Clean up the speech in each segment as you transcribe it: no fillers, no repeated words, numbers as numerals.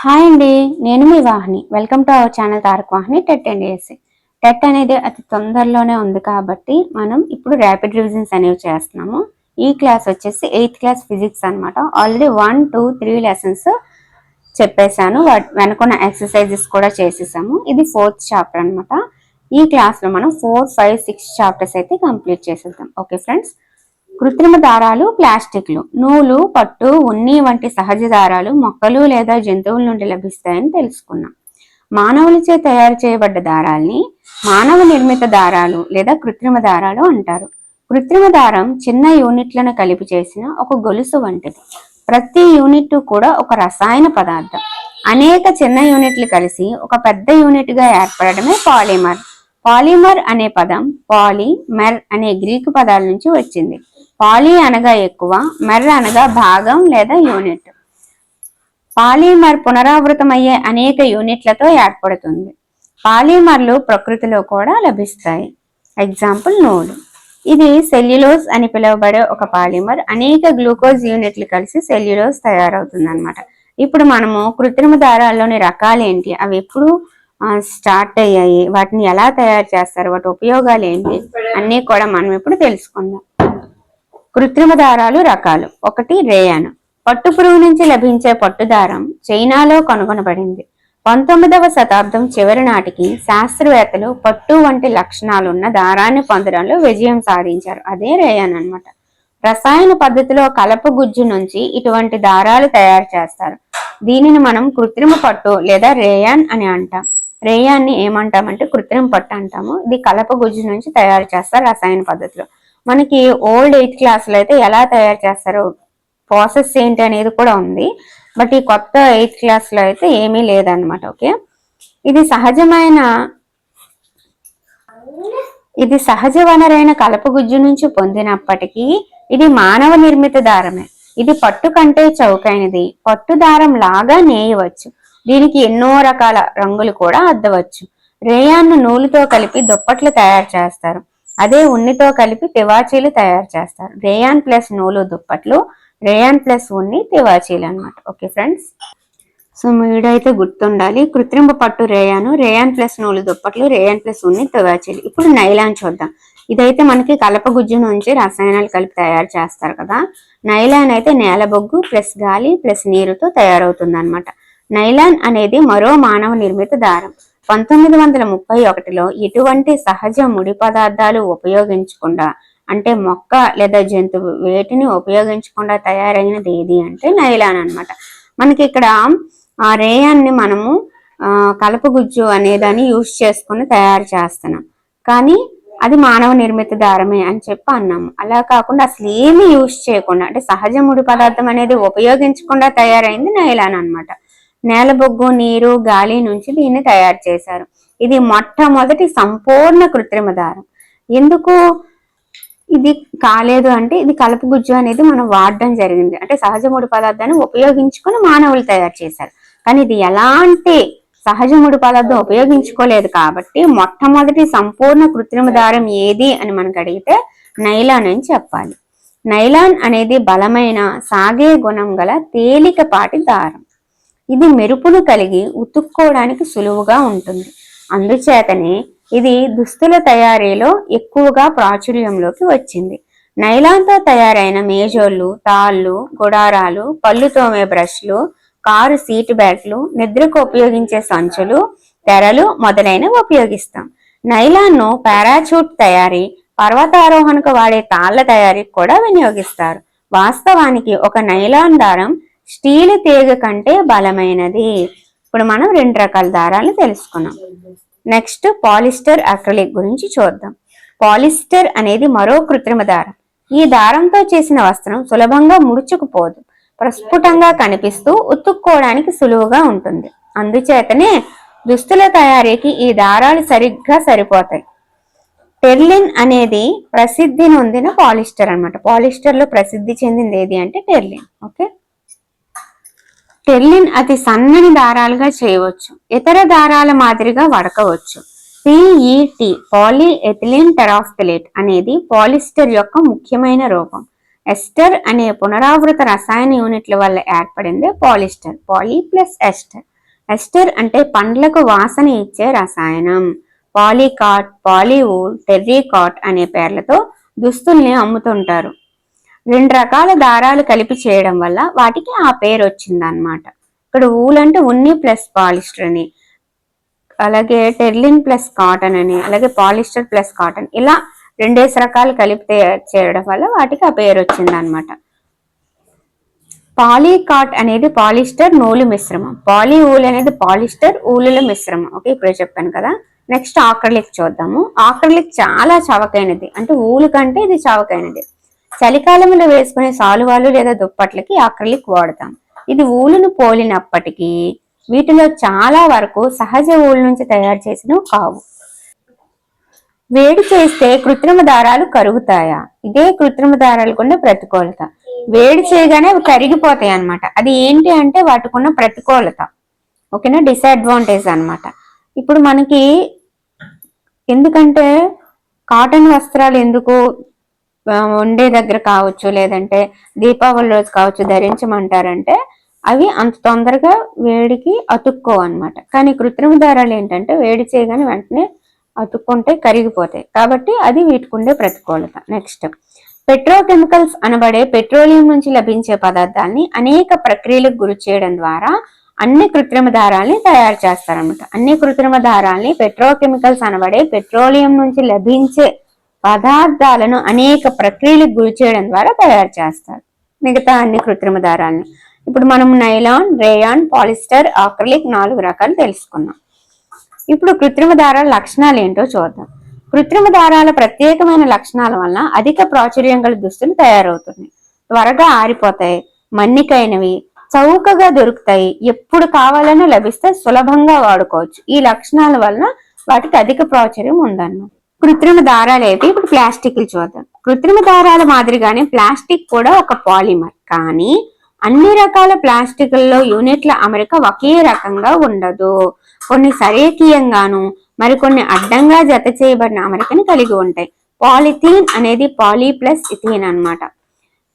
Hi అండి, నేను మీ Vahini. Welcome to our channel Tarak Vahini TET and ASC. TET అనేది అతి తొందరలోనే ఉంది కాబట్టి మనం ఇప్పుడు ర్యాపిడ్ రివిజన్స్ అనేవి చేస్తున్నాము. ఈ క్లాస్ వచ్చేసి 8th క్లాస్ ఫిజిక్స్ అనమాట. ఆల్రెడీ 1, 2, 3 లెసన్స్ చెప్పేశాను. వెనుకున్న ఎక్సర్సైజెస్ కూడా చేసేసాము. ఇది 4th చాప్టర్ అనమాట. ఈ క్లాస్లో మనం 4, 5, 6 చాప్టర్స్ అయితే కంప్లీట్ చేసేద్దాం. Okay friends. కృత్రిమ దారాలు, ప్లాస్టిక్లు, నూలు, పట్టు, ఉన్ని వంటి సహజ దారాలు మొక్కలు లేదా జంతువుల నుండి లభిస్తాయని తెలుసుకున్నాం. మానవులచే తయారు చేయబడ్డ దారాల్ని మానవ నిర్మిత దారాలు లేదా కృత్రిమ దారాలు అంటారు. కృత్రిమ దారం చిన్న యూనిట్లను కలిపి చేసిన ఒక గొలుసు వంటిది. ప్రతి యూనిట్ కూడా ఒక రసాయన పదార్థం. అనేక చిన్న యూనిట్లు కలిసి ఒక పెద్ద యూనిట్ గా ఏర్పడమే పాలిమర్. పాలిమర్ అనే పదం పాలి, మెర్ అనే గ్రీకు పదాల నుంచి వచ్చింది. పాలి అనగా ఎక్కువ, మెర్ అనగా భాగం లేదా యూనిట్. పాలిమర్ పునరావృతమయ్యే అనేక యూనిట్లతో ఏర్పడుతుంది. పాలిమర్లు ప్రకృతిలో కూడా లభిస్తాయి. ఎగ్జాంపుల్ నూలు. ఇది సెల్యులోజ్ అని పిలువబడే ఒక పాలిమర్. అనేక గ్లూకోజ్ యూనిట్లు కలిసి సెల్యులోజ్ తయారవుతుంది అనమాట. ఇప్పుడు మనము కృత్రిమ దారాల్లోని రకాలు ఏంటి, అవి ఎప్పుడు స్టార్ట్ అయ్యాయి, వాటిని ఎలా తయారు చేస్తారు, వాటి ఉపయోగాలు ఏంటి అన్నీ కూడా మనం ఇప్పుడు తెలుసుకుందాం. కృత్రిమ దారాలు రకాలు. 1. రేయాన్. పట్టు పురుగు నుంచి లభించే పట్టు దారం చైనాలో కనుగొనబడింది. 19వ శతాబ్దం చివరి నాటికి శాస్త్రవేత్తలు పట్టు వంటి లక్షణాలున్న దారాన్ని పొందడంలో విజయం సాధించారు. అదే రేయాన్ అన్నమాట. రసాయన పద్ధతిలో కలప గుజ్జు నుంచి ఇటువంటి దారాలు తయారు చేస్తారు. దీనిని మనం కృత్రిమ పట్టు లేదా రేయాన్ అని అంటాం. రేయాన్ని ఏమంటామంటే కృత్రిమ పట్టు అంటాము. ఇది కలప గుజ్జు నుంచి తయారు చేస్తారు రసాయన పద్ధతిలో. మనకి ఓల్డ్ 8th క్లాస్లో అయితే ఎలా తయారు చేస్తారు, ప్రాసెస్ ఏంటి అనేది కూడా ఉంది. బట్ ఈ కొత్త 8th క్లాస్లో అయితే ఏమీ లేదనమాట. ఓకే, ఇది సహజ వనరైన కలపగుజ్జు నుంచి పొందినప్పటికీ ఇది మానవ నిర్మిత దారమే. ఇది పట్టు కంటే చౌకైనది. పట్టు దారం లాగా నేయవచ్చు. దీనికి ఎన్నో రకాల రంగులు కూడా అద్దవచ్చు. రేయాన్ను నూలుతో కలిపి దుప్పట్లు తయారు చేస్తారు. అదే ఉన్నితో కలిపి తివాచీలు తయారు చేస్తారు. రేయాన్ ప్లస్ నూలు దుప్పట్లు, రేయాన్ ప్లస్ ఉన్ని తివాచీలు అనమాట. ఓకే ఫ్రెండ్స్, సో మీడైతే గుర్తుండాలి. కృత్రిమ పట్టు రేయాను, రేయాన్ ప్లస్ నూలు దుప్పట్లు, రేయాన్ ప్లస్ ఉన్ని తివాచీలు. ఇప్పుడు నైలాన్ చూద్దాం. ఇదైతే మనకి కలప గుజ్జు నుంచి రసాయనాలు కలిపి తయారు చేస్తారు కదా. నైలాన్ అయితే నేలబొగ్గు ప్లస్ గాలి ప్లస్ నీరుతో తయారవుతుంది అనమాట. నైలాన్ అనేది మరో మానవ నిర్మిత దారం. 1931లో ఎటువంటి సహజ ముడి పదార్థాలు ఉపయోగించకుండా, అంటే మొక్క లేదా జంతువు వేటిని ఉపయోగించకుండా తయారైనది ఏది అంటే నైలాన్ అనమాట. మనకి ఇక్కడ ఆ రేయాన్ని మనము కలపగుజ్జు అనేదాన్ని యూజ్ చేసుకుని తయారు చేస్తున్నాం, కానీ అది మానవ నిర్మిత దారమే అని చెప్పి అన్నాము. అలా కాకుండా అసలు ఏమీ యూజ్ చేయకుండా, అంటే సహజ ముడి పదార్థం అనేది ఉపయోగించకుండా తయారైంది నైలాన్ అనమాట. నేలబొగ్గు, నీరు, గాలి నుంచి దీన్ని తయారు చేశారు. ఇది మొట్టమొదటి సంపూర్ణ కృత్రిమ దారం. ఎందుకు ఇది కాలేదు అంటే, ఇది కలపగుజ్జు అనేది మనం వాడడం జరిగింది. అంటే సహజ ముడి పదార్థాన్ని ఉపయోగించుకొని మానవులు తయారు చేశారు, కానీ ఇది ఎలాంటి సహజ ముడి పదార్థం ఉపయోగించుకోలేదు కాబట్టి మొట్టమొదటి సంపూర్ణ కృత్రిమ దారం ఏది అని మనకు అడిగితే నైలాన్ అని చెప్పాలి. నైలాన్ అనేది బలమైన, సాగే గుణం గల తేలికపాటి దారం. ఇది మెరుపును కలిగి ఉతుక్కోవడానికి సులువుగా ఉంటుంది. అందుచేతనే ఇది దుస్తుల తయారీలో ఎక్కువగా ప్రాచుర్యంలోకి వచ్చింది. నైలాన్తో తయారైన మేజోళ్ళు, తాళ్ళు, గుడారాలు, పళ్ళు తోమే బ్రష్లు, కారు సీట్ బ్యాగ్లు, నిద్రకు ఉపయోగించే సంచులు, తెరలు మొదలైనవి ఉపయోగిస్తాం. నైలాన్ను పారాచూట్ తయారీ, పర్వతారోహణకు వాడే తాళ్ల తయారీకి కూడా వినియోగిస్తారు. వాస్తవానికి ఒక నైలాన్ దారం స్టీల్ తీగ కంటే బలమైనది. ఇప్పుడు మనం 2 రకాల దారాలను తెలుసుకున్నాం. నెక్స్ట్ పాలిస్టర్, అక్రిలిక్ గురించి చూద్దాం. పాలిస్టర్ అనేది మరో కృత్రిమ దారం. ఈ దారంతో చేసిన వస్త్రం సులభంగా ముడుచుకుపోదు, ప్రస్ఫుటంగా కనిపిస్తూ ఉతుక్కోవడానికి సులువుగా ఉంటుంది. అందుచేతనే దుస్తుల తయారీకి ఈ దారాలు సరిగ్గా సరిపోతాయి. టెర్లిన్ అనేది ప్రసిద్ధి నొందిన పాలిస్టర్ అనమాట. పాలిస్టర్ లో ప్రసిద్ధి చెందింది ఏది అంటే టెర్లిన్. ఓకే, టెర్లిన్ అతి సన్నని దారాలుగా చేయవచ్చు. ఇతర దారాల మాదిరిగా వడకవచ్చు. PET పాలీఎథిలీన్ టెరాఫ్థలేట్ అనేది పాలిస్టర్ యొక్క ముఖ్యమైన రూపం. ఎస్టర్ అనే పునరావృత రసాయన యూనిట్ల వల్ల ఏర్పడిందే polyester. Poly plus ester. Ester అంటే పండ్లకు వాసన ఇచ్చే రసాయనం. పాలీకాట్, పాలీవూల్, టెర్రీకాట్ అనే పేర్లతో దుస్తుల్ని అమ్ముతుంటారు. 2 రకాల దారాలు కలిపి చేయడం వల్ల వాటికి ఆ పేరు వచ్చిందనమాట. ఇక్కడ ఊల్ అంటే ఉన్ని ప్లస్ పాలిస్టర్ అని, అలాగే టెర్లిన్ ప్లస్ కాటన్ అని, అలాగే పాలిస్టర్ ప్లస్ కాటన్, ఇలా 2 రకాలు కలిపి చేయడం వల్ల వాటికి ఆ పేరు వచ్చిందనమాట. పాలీకాట్ అనేది పాలిస్టర్ నూలు మిశ్రమం, పాలీ ఊల్ అనేది పాలిస్టర్ ఊలుల మిశ్రమం. ఓకే, ఇప్పుడే చెప్పాను కదా. నెక్స్ట్ ఆక్రిలిక్ చూద్దాము. ఆక్రిలిక్ చాలా చవకైనది, అంటే ఊలు కంటే ఇది చవకైనది. చలికాలంలో వేసుకునే సాలువాలు లేదా దుప్పట్లకి ఆక్రిలిక్ వాడతాం. ఇది ఊలును పోలినప్పటికీ వీటిలో చాలా వరకు సహజ ఊలు నుంచి తయారు చేసినవి కావు. వేడి చేస్తే కృత్రిమ దారాలు కరుగుతాయా? ఇదే కృత్రిమ దారాలు కూడా ప్రతికూలత. వేడి చేయగానే అవి కరిగిపోతాయి అన్నమాట. అది ఏంటి అంటే వాటికున్న ప్రతికూలత. ఓకేనా, డిసడ్వాంటేజ్ అన్నమాట. ఇప్పుడు మనకి ఎందుకంటే కాటన్ వస్త్రాలు ఎందుకు వండే దగ్గర కావచ్చు, లేదంటే దీపావళి రోజు కావచ్చు ధరించమంటారంటే అవి అంత తొందరగా వేడికి అతుక్కో అన్నమాట. కానీ కృత్రిమ దారాలు ఏంటంటే వేడి చేయగానే వెంటనే అతుక్కుంటే కరిగిపోతాయి, కాబట్టి అది వీటికి ఉండే ప్రతికూలత. నెక్స్ట్, పెట్రోకెమికల్స్ అనబడే పెట్రోలియం నుంచి లభించే పదార్థాలని అనేక ప్రక్రియలకు గురి చేయడం ద్వారా అన్ని కృత్రిమ దారాల్ని తయారు చేస్తారన్నమాట. అన్ని కృత్రిమ దారాల్ని పెట్రోకెమికల్స్ అనబడే పెట్రోలియం నుంచి లభించే పదార్థాలను అనేక ప్రక్రియలకు గురి చేయడం ద్వారా తయారు చేస్తారు మిగతా అన్ని కృత్రిమ దారాల్ని. ఇప్పుడు మనం నైలాన్, రేయాన్, పాలిస్టర్, ఆక్రిలిక్ 4 రకాలు తెలుసుకున్నాం. ఇప్పుడు కృత్రిమ దారాల లక్షణాలు ఏంటో చూద్దాం. కృత్రిమ దారాల ప్రత్యేకమైన లక్షణాల వల్ల అధిక ప్రాచుర్యం గల దుస్తులు తయారవుతున్నాయి. త్వరగా ఆరిపోతాయి, మన్నికైనవి, చౌకగా దొరుకుతాయి, ఎప్పుడు కావాలన్నా లభిస్తే సులభంగా వాడుకోవచ్చు. ఈ లక్షణాల వలన వాటికి అధిక ప్రాచుర్యం ఉందన్నమాట. కృత్రిమ దారాలు ఏవి? ఇప్పుడు ప్లాస్టిక్లు చూద్దాం. కృత్రిమ దారాల మాదిరిగానే ప్లాస్టిక్ కూడా ఒక పాలిమర్, కానీ అన్ని రకాల ప్లాస్టిక్లలో యూనిట్ల అమరిక ఒకే రకంగా ఉండదు. కొన్ని సరేకీయంగాను మరికొన్ని అడ్డంగా జత చేయబడిన అమరికని కలిగి ఉంటాయి. పాలిథీన్ అనేది పాలీ ప్లస్ ఇథీన్ అన్నమాట.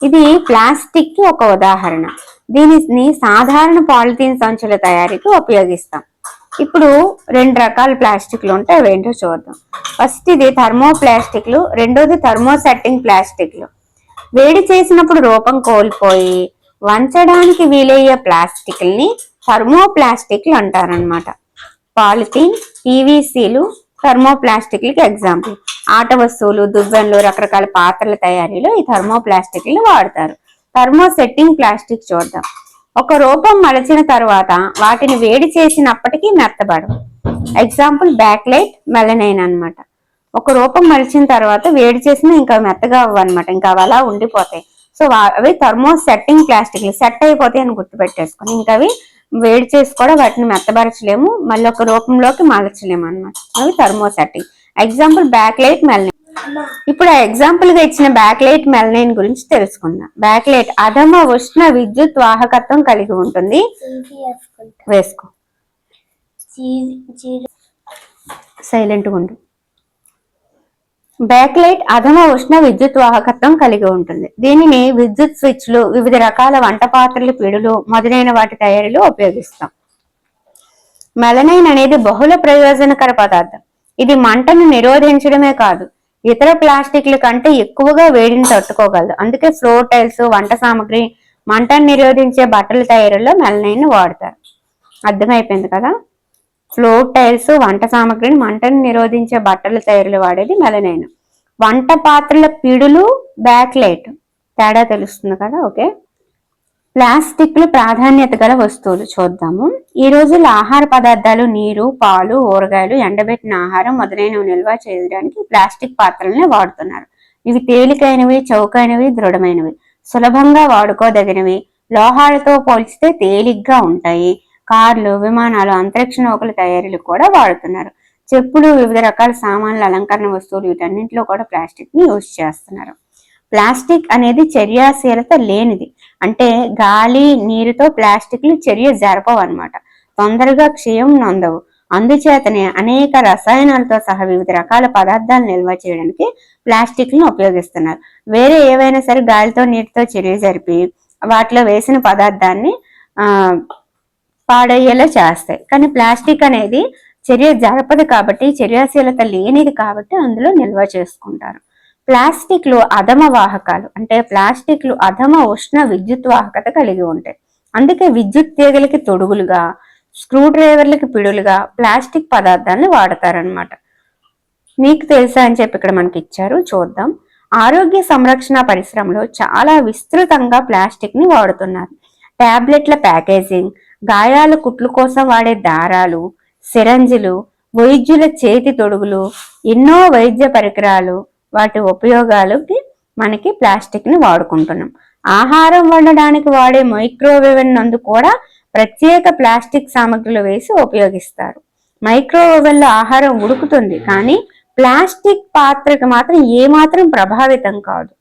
ఇది ప్లాస్టిక్ కి ఒక ఉదాహరణ. దీనిని సాధారణ పాలిథీన్ సంచుల తయారీకి ఉపయోగిస్తాం. ఇప్పుడు 2 రకాల ప్లాస్టిక్లు ఉంటాయి, అవేంటో చూద్దాం. ఫస్ట్ ఇది థర్మో ప్లాస్టిక్లు, రెండోది థర్మో సెట్టింగ్ ప్లాస్టిక్లు. వేడి చేసినప్పుడు రూపం కోల్పోయి వంచడానికి వీలయ్యే ప్లాస్టిక్ని థర్మో ప్లాస్టిక్లు అంటారనమాట. పాలిథీన్, పీవీసీలు థర్మో ప్లాస్టిక్లకి ఎగ్జాంపుల్. ఆట వస్తువులు, దువ్వెనలు, రకరకాల పాత్రల తయారీలో ఈ థర్మో ప్లాస్టిక్లు వాడతారు. థర్మో సెట్టింగ్ ప్లాస్టిక్ చూద్దాం. ఒక రూపం మలచిన తర్వాత వాటిని వేడి చేసినప్పటికీ మెత్తబడవు. ఎగ్జాంపుల్ బ్యాక్లైట్, మెలనైన్ అన్నమాట. ఒక రూపం మలిచిన తర్వాత వేడి చేసిన ఇంకా మెత్తగా అవ్వు అనమాట, ఇంకా అవి అలా ఉండిపోతాయి. సో అవి థర్మో సెట్టింగ్ ప్లాస్టిక్లు, సెట్ అయిపోతాయి అని గుర్తుపెట్టేసుకొని. ఇంకా అవి వేడి చేసి కూడా వాటిని మెత్తబరచలేము, మళ్ళీ ఒక రూపంలోకి మలచలేము అనమాట. అవి thermosetting. Example bakelite, melamine. ఇప్పుడు ఆ ఎగ్జాంపుల్ గా ఇచ్చిన బ్యాక్లైట్, మెలనైన్ గురించి తెలుసుకుందాం. బ్యాక్లైట్ అధమ ఉష్ణ విద్యుత్ వాహకత్వం కలిగి ఉంటుంది. వేసుకో, సైలెంట్ ఉండు. బ్యాక్లైట్ అధమ ఉష్ణ విద్యుత్ వాహకత్వం కలిగి ఉంటుంది. దీనిని విద్యుత్ స్విచ్లు, వివిధ రకాల వంట పాత్రలు, పిడులు మొదలైన వాటి తయారీలో ఉపయోగిస్తాం. మెలనైన్ అనేది బహుళ ప్రయోజనకర పదార్థం. ఇది మంటను నిరోధించడమే కాదు, ఇతర ప్లాస్టిక్ల కంటే ఎక్కువగా వేడిని తట్టుకోగలదు. అందుకే ఫ్లోర్ టైల్స్, వంట సామాగ్రి, మంటను నిరోధించే బట్టల తయారీలో మెలనైన్ వాడతారు. అర్థమైపోయింది కదా. ఫ్లోర్ టైల్స్, వంట సామాగ్రిని మంటను నిరోధించే బట్టల తయారీలో వాడేది మెలనైన్. వంట పాత్రల పిడులు, బ్యాక్లైట్. తేడా తెలుస్తుంది కదా. ఓకే, ప్లాస్టిక్లు ప్రాధాన్యత గల వస్తువులు చూద్దాము. ఈ రోజుల్లో ఆహార పదార్థాలు, నీరు, పాలు, ఊరగాయలు, ఎండబెట్టిన ఆహారం మొదలైనవి నిల్వ చేయడానికి ప్లాస్టిక్ పాత్రలనే వాడుతున్నారు. ఇవి తేలికైనవి, చౌకైనవి, దృఢమైనవి, సులభంగా వాడుకోదగినవి, లోహాలతో పోల్చితే తేలిగ్గా ఉంటాయి. కార్లు, విమానాలు, అంతరిక్ష నౌకల తయారీలు కూడా వాడుతున్నారు. చెప్పులు, వివిధ రకాల సామాన్లు, అలంకరణ వస్తువులు, వీటన్నింటిలో కూడా ప్లాస్టిక్ ని యూజ్ చేస్తున్నారు. ప్లాస్టిక్ అనేది చర్యాశీలత లేనిది, అంటే గాలి, నీరుతో ప్లాస్టిక్లు చర్య జరపవు అన్నమాట. తొందరగా క్షయం నొందవు. అందుచేతనే అనేక రసాయనాలతో సహా వివిధ రకాల పదార్థాలు నిల్వ చేయడానికి ప్లాస్టిక్లను ఉపయోగిస్తున్నారు. వేరే ఏవైనా సరే గాలితో, నీటితో చర్య జరిపి వాటిలో వేసిన పదార్థాన్ని పాడయ్యేలా చేస్తాయి. కానీ ప్లాస్టిక్ అనేది చర్య జరపదు కాబట్టి, చర్యాశీలత లేనిది కాబట్టి అందులో నిల్వ చేసుకుంటారు. ప్లాస్టిక్లు అధమ వాహకాలు, అంటే ప్లాస్టిక్లు అధమ ఉష్ణ విద్యుత్ వాహకత కలిగి ఉంటాయి. అందుకే విద్యుత్ తీగలకి తొడుగులుగా, స్క్రూ డ్రైవర్లకి పిడులుగా ప్లాస్టిక్ పదార్థాలను వాడతారనమాట. మీకు తెలుసా అని చెప్పి ఇక్కడ మనకి ఇచ్చారు, చూద్దాం. ఆరోగ్య సంరక్షణ పరిశ్రమలో చాలా విస్తృతంగా ప్లాస్టిక్ ని వాడుతున్నారు. టాబ్లెట్ల ప్యాకేజింగ్, గాయాల కుట్లు కోసం వాడే దారాలు, సిరంజిలు, వైద్యుల చేతి తొడుగులు, ఎన్నో వైద్య పరికరాలు, వాటి ఉపయోగాలకి మనకి ప్లాస్టిక్ ని వాడుకుంటున్నాం. ఆహారం వండడానికి వాడే మైక్రోవేవ్ నందు కూడా ప్రత్యేక ప్లాస్టిక్ సామగ్రులు వేసి ఉపయోగిస్తారు. మైక్రోవేవ్ లో ఆహారం ఉడుకుతుంది, కానీ ప్లాస్టిక్ పాత్రకు మాత్రం ఏమాత్రం ప్రభావితం కాదు.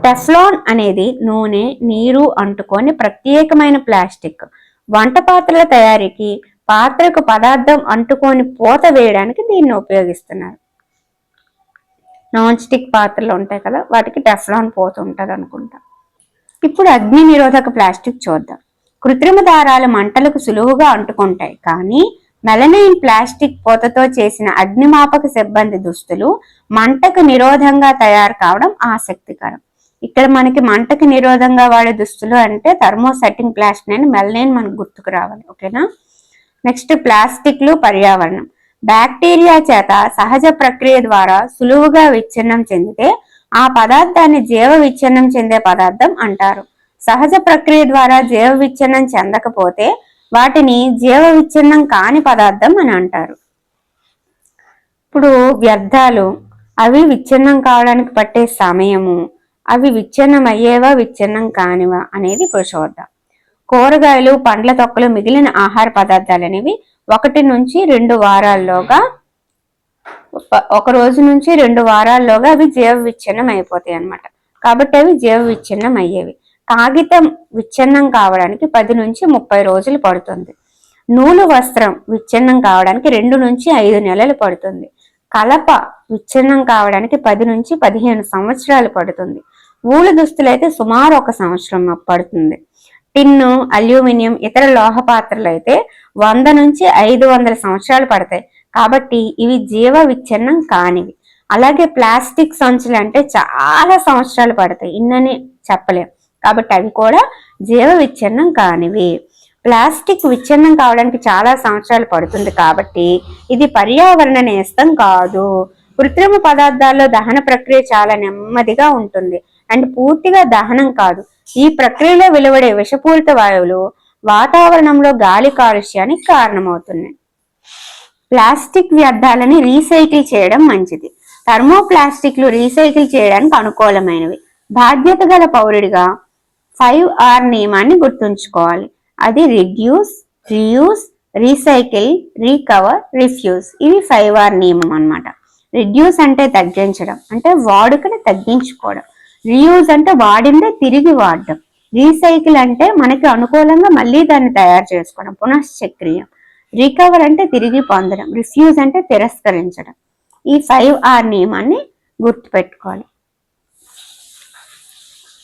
టెఫ్లాన్ అనేది నూనె, నీరు అంటుకొని ప్రత్యేకమైన ప్లాస్టిక్. వంట పాత్రల తయారీకి పాత్రకు పదార్థం అంటుకొని పూత వేయడానికి దీన్ని ఉపయోగిస్తున్నారు. నాన్ స్టిక్ పాత్రలు ఉంటాయి కదా, వాటికి టెఫ్లాన్ పూత ఉంటుంది అనుకుంటా. ఇప్పుడు అగ్ని నిరోధక ప్లాస్టిక్ చూద్దాం. కృత్రిమ దారాలు మంటలకు సులువుగా అంటుకుంటాయి, కానీ మెలనైన్ ప్లాస్టిక్ పూతతో చేసిన అగ్నిమాపక సిబ్బంది దుస్తులు మంటకు నిరోధంగా తయారు కావడం ఆసక్తికరం. ఇక్కడ మనకి మంటకి నిరోధంగా వాడే దుస్తులు అంటే థర్మోసెట్టింగ్ ప్లాస్టిక్ అని మెలనైన్ మనకు గుర్తుకు రావాలి. ఓకేనా. నెక్స్ట్ ప్లాస్టిక్లు పర్యావరణం. బ్యాక్టీరియా చేత సహజ ప్రక్రియ ద్వారా సులువుగా విచ్ఛిన్నం చెందితే ఆ పదార్థాన్ని జీవ విచ్ఛిన్నం చెందే పదార్థం అంటారు. సహజ ప్రక్రియ ద్వారా జీవ విచ్ఛిన్నం చెందకపోతే వాటిని జీవ విచ్ఛిన్నం కాని పదార్థం అని అంటారు. ఇప్పుడు వ్యర్థాలు, అవి విచ్ఛిన్నం కావడానికి పట్టే సమయము, అవి విచ్ఛిన్నం అయ్యేవా విచ్ఛిన్నం కానివా అనేది ఇప్పుడు చూద్దాం. కూరగాయలు, పండ్ల తొక్కలు, మిగిలిన ఆహార పదార్థాలు అనేవి 1 నుంచి 2 వారాల్లోగా, 1 రోజు నుంచి 2 వారాల్లోగా అవి జీవ విచ్ఛిన్నం అయిపోతాయి అన్నమాట. కాబట్టి అవి జీవ విచ్ఛిన్నం అయ్యేవి. కాగితం విచ్ఛిన్నం కావడానికి 10 నుంచి 30 రోజులు పడుతుంది. నూలు వస్త్రం విచ్ఛిన్నం కావడానికి 2 నుంచి 5 నెలలు పడుతుంది. కలప విచ్ఛిన్నం కావడానికి 10 నుంచి 15 సంవత్సరాలు పడుతుంది. ఊలు దుస్తులైతే సుమారు 1 సంవత్సరం పడుతుంది. టిన్ను, అల్యూమినియం, ఇతర లోహ పాత్రలు అయితే 100 నుంచి 500 సంవత్సరాలు పడతాయి. కాబట్టి ఇవి జీవ విచ్ఛిన్నం కానివి. అలాగే ప్లాస్టిక్ సంచులు అంటే చాలా సంవత్సరాలు పడతాయి, ఇన్నని చెప్పలేం. కాబట్టి అవి కూడా జీవ విచ్ఛిన్నం కానివి. ప్లాస్టిక్ విచ్ఛిన్నం కావడానికి చాలా సంవత్సరాలు పడుతుంది కాబట్టి ఇది పర్యావరణ నేస్తం కాదు. కృత్రిమ పదార్థాల్లో దహన ప్రక్రియ చాలా నెమ్మదిగా ఉంటుంది అండ్ పూర్తిగా దహనం కాదు. ఈ ప్రక్రియలో వెలువడే విషపూరిత వాయువులు వాతావరణంలో గాలి కాలుష్యానికి కారణమవుతున్నాయి. ప్లాస్టిక్ వ్యర్థాలని రీసైకిల్ చేయడం మంచిది. థర్మోప్లాస్టిక్లు రీసైకిల్ చేయడానికి అనుకూలమైనవి. బాధ్యత గల పౌరుడిగా 5R నియమాన్ని గుర్తుంచుకోవాలి. అది reduce, reuse, recycle, recover, refuse. ఇవి 5R నియమం అన్నమాట. రిడ్యూస్ అంటే తగ్గించడం, అంటే వాడుకని తగ్గించుకోవడం. రీయూజ్ అంటే వాడిందే తిరిగి వాడడం. రీసైకిల్ అంటే మనకి అనుకూలంగా మళ్ళీ దాన్ని తయారు చేసుకోవడం, పునశ్చక్రియం. రికవర్ అంటే తిరిగి పొందడం. రిఫ్యూజ్ అంటే తిరస్కరించడం. ఈ 5R నియమాన్ని గుర్తుపెట్టుకోవాలి.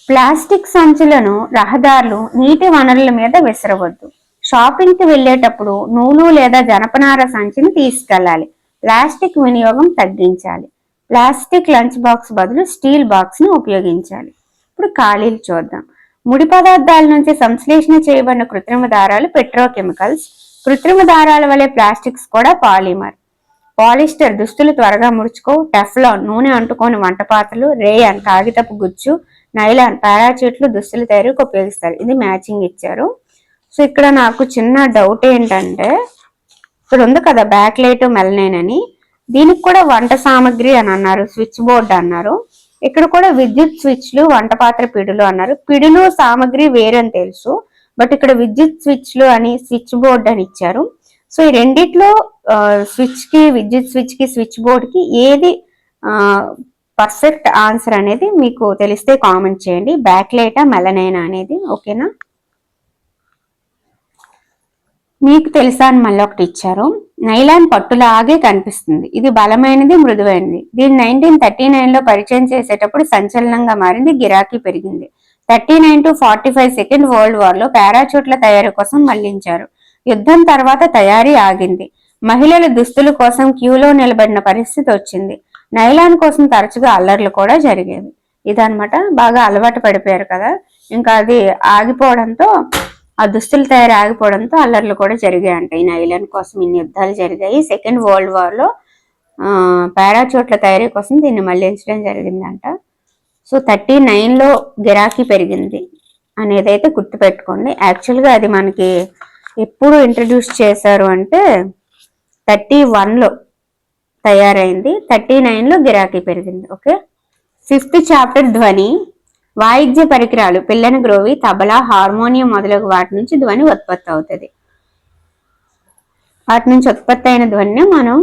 ప్లాస్టిక్ సంచులను రహదారులు, నీటి వనరుల మీద విసరవద్దు. షాపింగ్ కి వెళ్ళేటప్పుడు నూలు లేదా జనపనార సంచిని తీసుకెళ్ళాలి. ప్లాస్టిక్ వినియోగం తగ్గించాలి. ప్లాస్టిక్ లంచ్ బాక్స్ బదులు స్టీల్ బాక్స్ ని ఉపయోగించాలి. ఇప్పుడు ఖాళీలు చూద్దాం. ముడి పదార్థాల నుంచి సంశ్లేషణ చేయబడిన కృత్రిమ దారాలు పెట్రోకెమికల్స్. కృత్రిమ దారాల వలె ప్లాస్టిక్స్ కూడా పాలిమర్. పాలిస్టర్ దుస్తులు త్వరగా ముడుచుకో. టెఫ్లాన్ నూనె అంటుకొని వంట పాత్రలు. రేయాన్ కాగితపు గుజ్జు. నైలాన్ పారాచూట్లు దుస్తులు తయారీకి ఉపయోగిస్తారు. ఇది మ్యాచింగ్ ఇచ్చారు. సో ఇక్కడ నాకు చిన్న డౌట్ ఏంటంటే, ఇక్కడ ఉంది కదా బ్యాక్ లైట్ మెలనైన్ అని, దీనికి కూడా వంట సామాగ్రి అని అన్నారు, స్విచ్ బోర్డ్ అన్నారు. ఇక్కడ కూడా విద్యుత్ స్విచ్లు, వంట పాత్ర పిడులు అన్నారు. పిడులు సామాగ్రి వేరని తెలుసు, బట్ ఇక్కడ విద్యుత్ స్విచ్లు అని, స్విచ్ బోర్డ్ అని ఇచ్చారు. సో ఈ రెండిట్లో స్విచ్ కి, విద్యుత్ స్విచ్ కి, స్విచ్ బోర్డ్ కి ఏది పర్ఫెక్ట్ ఆన్సర్ అనేది మీకు తెలిస్తే కామెంట్ చేయండి. బ్యాక్ లైటా మెలనైనా అనేది. ఓకేనా. మీకు తెలుసా అని మళ్ళీ ఒకటి ఇచ్చారు. నైలాన్ పట్టులాగే కనిపిస్తుంది. ఇది బలమైనది, మృదువైనది. దీన్ని 1939లో పరిచయం చేసేటప్పుడు సంచలనంగా మారింది, గిరాకీ పెరిగింది. 39 to 45 సెకండ్ వరల్డ్ వార్ లో పారాచూట్ల తయారీ కోసం మళ్లించారు. యుద్ధం తర్వాత తయారీ ఆగింది. మహిళల దుస్తుల కోసం క్యూలో నిలబడిన పరిస్థితి వచ్చింది. నైలాన్ కోసం తరచుగా అల్లర్లు కూడా జరిగేవి. ఇదనమాట. బాగా అలవాటు పడిపోయారు కదా, ఇంకా అది ఆగిపోవడంతో, ఆ దుస్తుల తయారీ ఆగిపోవడంతో అల్లర్లు కూడా జరిగాయంట. ఈ నైలాన్ కోసం ఇన్ని యుద్ధాలు జరిగాయి. సెకండ్ వరల్డ్ వార్ లో పారాచూట్ల తయారీ కోసం దీన్ని మళ్లించడం జరిగిందంట. సో 39లో గిరాకీ పెరిగింది అనేదైతే గుర్తుపెట్టుకోండి. యాక్చువల్గా అది మనకి ఎప్పుడు ఇంట్రడ్యూస్ చేశారు అంటే 31లో తయారైంది, 39లో గిరాకీ పెరిగింది. ఓకే. 5th చాప్టర్ ధ్వని. వాయిద్య పరికరాలు పిల్లని గ్రోవి, తబలా, హార్మోనియం మొదలగు వాటి నుంచి ధ్వని ఉత్పత్తి అవుతుంది. వాటి నుంచి ఉత్పత్తి అయిన ధ్వనిని మనం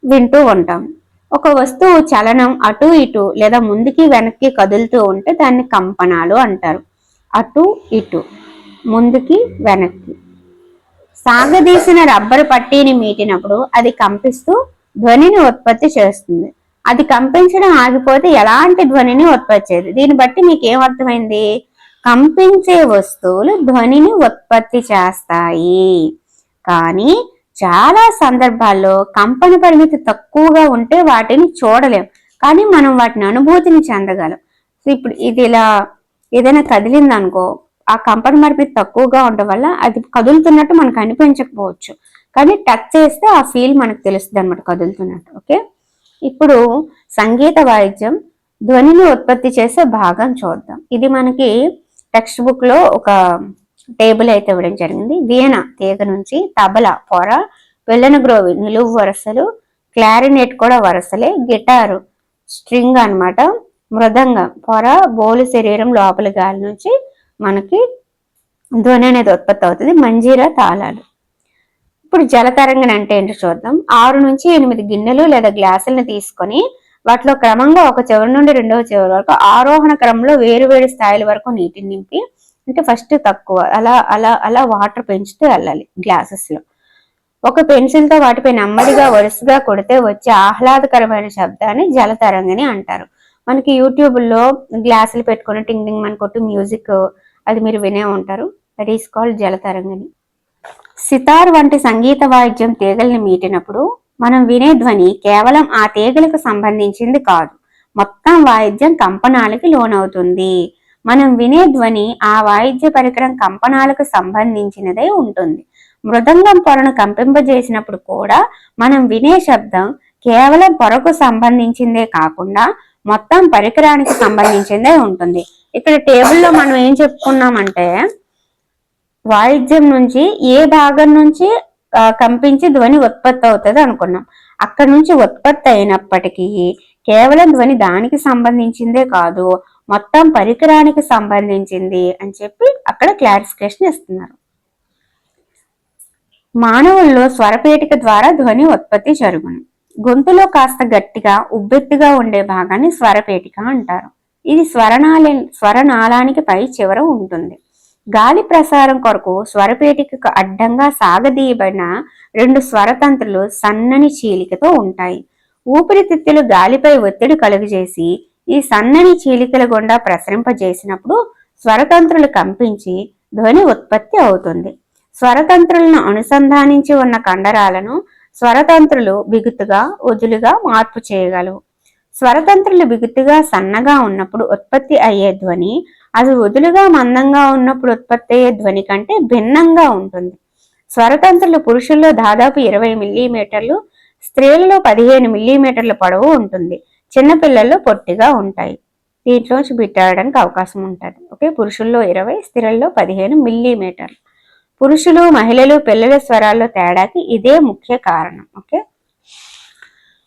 వింటూ ఉంటాం. ఒక వస్తువు చలనం అటు ఇటు లేదా ముందుకి వెనక్కి కదులుతూ ఉంటే దాన్ని కంపనాలు అంటారు. అటు ఇటు, ముందుకి వెనక్కి. సాగదీసిన రబ్బరు పట్టీని మీటినప్పుడు అది కంపిస్తూ ధ్వనిని ఉత్పత్తి చేస్తుంది. అది కంపించడం ఆగిపోతే ఎలాంటి ధ్వనిని ఉత్పత్తి చేయదు. దీన్ని బట్టి మీకు ఏమర్థమైంది? కంపించే వస్తువులు ధ్వనిని ఉత్పత్తి చేస్తాయి, కానీ చాలా సందర్భాల్లో కంపన పరిమితి తక్కువగా ఉంటే వాటిని చూడలేం, కానీ మనం వాటిని అనుభూతిని చెందగలం. సో ఇప్పుడు ఇది ఇలా ఏదైనా కదిలింది అనుకో, ఆ కంపన పరిమితి తక్కువగా ఉండడం వల్ల అది కదులుతున్నట్టు మనకు అనిపించకపోవచ్చు, కానీ టచ్ చేస్తే ఆ ఫీల్ మనకు తెలుస్తుంది అనమాట, కదులుతున్నట్టు. ఓకే. ఇప్పుడు సంగీత వాయిద్యం ధ్వనిని ఉత్పత్తి చేసే భాగం చూద్దాం. ఇది మనకి టెక్స్ట్ బుక్ లో ఒక టేబుల్ అయితే ఇవ్వడం జరిగింది. వీణ తీగ నుంచి, తబల పొర, వెళ్ళని గ్రోవి నిలువు వరుసలు, క్లారినెట్ కూడా వరుసలే, గిటారు స్ట్రింగ్ అన్నమాట, మృదంగం పొర, బోలు శరీరం లోపలి గాలి నుంచి మనకి ధ్వని అనేది ఉత్పత్తి అవుతుంది, మంజీరా తాళాలు. ఇప్పుడు జలతరంగం అంటే ఏంటో చూద్దాం. 6 నుంచి 8 గిన్నెలు లేదా గ్లాసులను తీసుకొని వాటిలో క్రమంగా ఒక చివరి నుండి రెండవ చివరి వరకు ఆరోహణ క్రమంలో వేరు స్థాయిల వరకు నీటిని నింపి, అంటే ఫస్ట్ తక్కువ అలా అలా అలా వాటర్ పెంచుతూ వెళ్ళాలి గ్లాసెస్ లో. ఒక పెన్సిల్ తో వాటిపై నెమ్మదిగా వరుసగా కొడితే వచ్చే ఆహ్లాదకరమైన శబ్దాన్ని జలతరంగిణి అంటారు. మనకి యూట్యూబ్ లో గ్లాసులు పెట్టుకుని టింగ్ టింగ్ మన కొట్టు మ్యూజిక్ అది మీరు వినే ఉంటారు. That is called jalatarangini. సితార్ వంటి సంగీత వాయిద్యం తీగల్ని మీటినప్పుడు మనం వినే ధ్వని కేవలం ఆ తీగలకు సంబంధించింది కాదు, మొత్తం వాయిద్యం కంపనాలకి లోనవుతుంది. మనం వినే ధ్వని ఆ వాయిద్య పరికరం కంపనాలకు సంబంధించినదై ఉంటుంది. మృదంగం పొరను కంపింపజేసినప్పుడు కూడా మనం వినే శబ్దం కేవలం పొరకు సంబంధించిందే కాకుండా మొత్తం పరికరానికి సంబంధించిందే ఉంటుంది. ఇక్కడ టేబుల్లో మనం ఏం చెప్పుకున్నామంటే, వాయిద్యం నుంచి ఏ భాగం నుంచి కంపించి ధ్వని ఉత్పత్తి అవుతుంది అనుకున్నాం. అక్కడ నుంచి ఉత్పత్తి అయినప్పటికీ కేవలం ధ్వని దానికి సంబంధించిందే కాదు, మొత్తం పరికరానికి సంబంధించింది అని చెప్పి అక్కడ క్లారిఫికేషన్ ఇస్తున్నారు. మానవుల్లో స్వరపేటిక ద్వారా ధ్వని ఉత్పత్తి జరుగును. గొంతులో కాస్త గట్టిగా ఉబ్బెత్తుగా ఉండే భాగాన్ని స్వరపేటిక అంటారు. ఇది స్వరనాళానికి పై చివర ఉంటుంది. గాలి ప్రసారం కొరకు స్వరపేటికకు అడ్డంగా సాగదీయబడిన 2 స్వరతంత్రులు సన్నని చీలికతో ఉంటాయి. ఊపిరితిత్తులు గాలిపై ఒత్తిడి కలుగజేసి ఈ సన్నని చీలికల గుండా ప్రసరింపజేసినప్పుడు స్వరతంత్రులు కంపించి ధ్వని ఉత్పత్తి అవుతుంది. స్వరతంత్రులను అనుసంధానించి ఉన్న కండరాలను స్వరతంత్రులు బిగుతుగా, వదులుగా మార్పు చేయగలవు. స్వరతంత్రులు బిగుతుగా, సన్నగా ఉన్నప్పుడు ఉత్పత్తి అయ్యే ధ్వని అది వదులుగా, మందంగా ఉన్నప్పుడు ఉత్పత్తి అయ్యే ధ్వని కంటే భిన్నంగా ఉంటుంది. స్వరతంత్రులు పురుషుల్లో దాదాపు 20 మిల్లీమీటర్లు, స్త్రీలలో 15 మిల్లీమీటర్ల పొడవు ఉంటుంది. చిన్నపిల్లల్లో పొట్టిగా ఉంటాయి. దీంట్లోంచి బిట్టాడడానికి అవకాశం ఉంటుంది. ఓకే. పురుషుల్లో 20, స్త్రీలలో 15 మిల్లీమీటర్లు. పురుషులు, మహిళలు, పిల్లల స్వరాల్లో తేడాకి ఇదే ముఖ్య కారణం. ఓకే.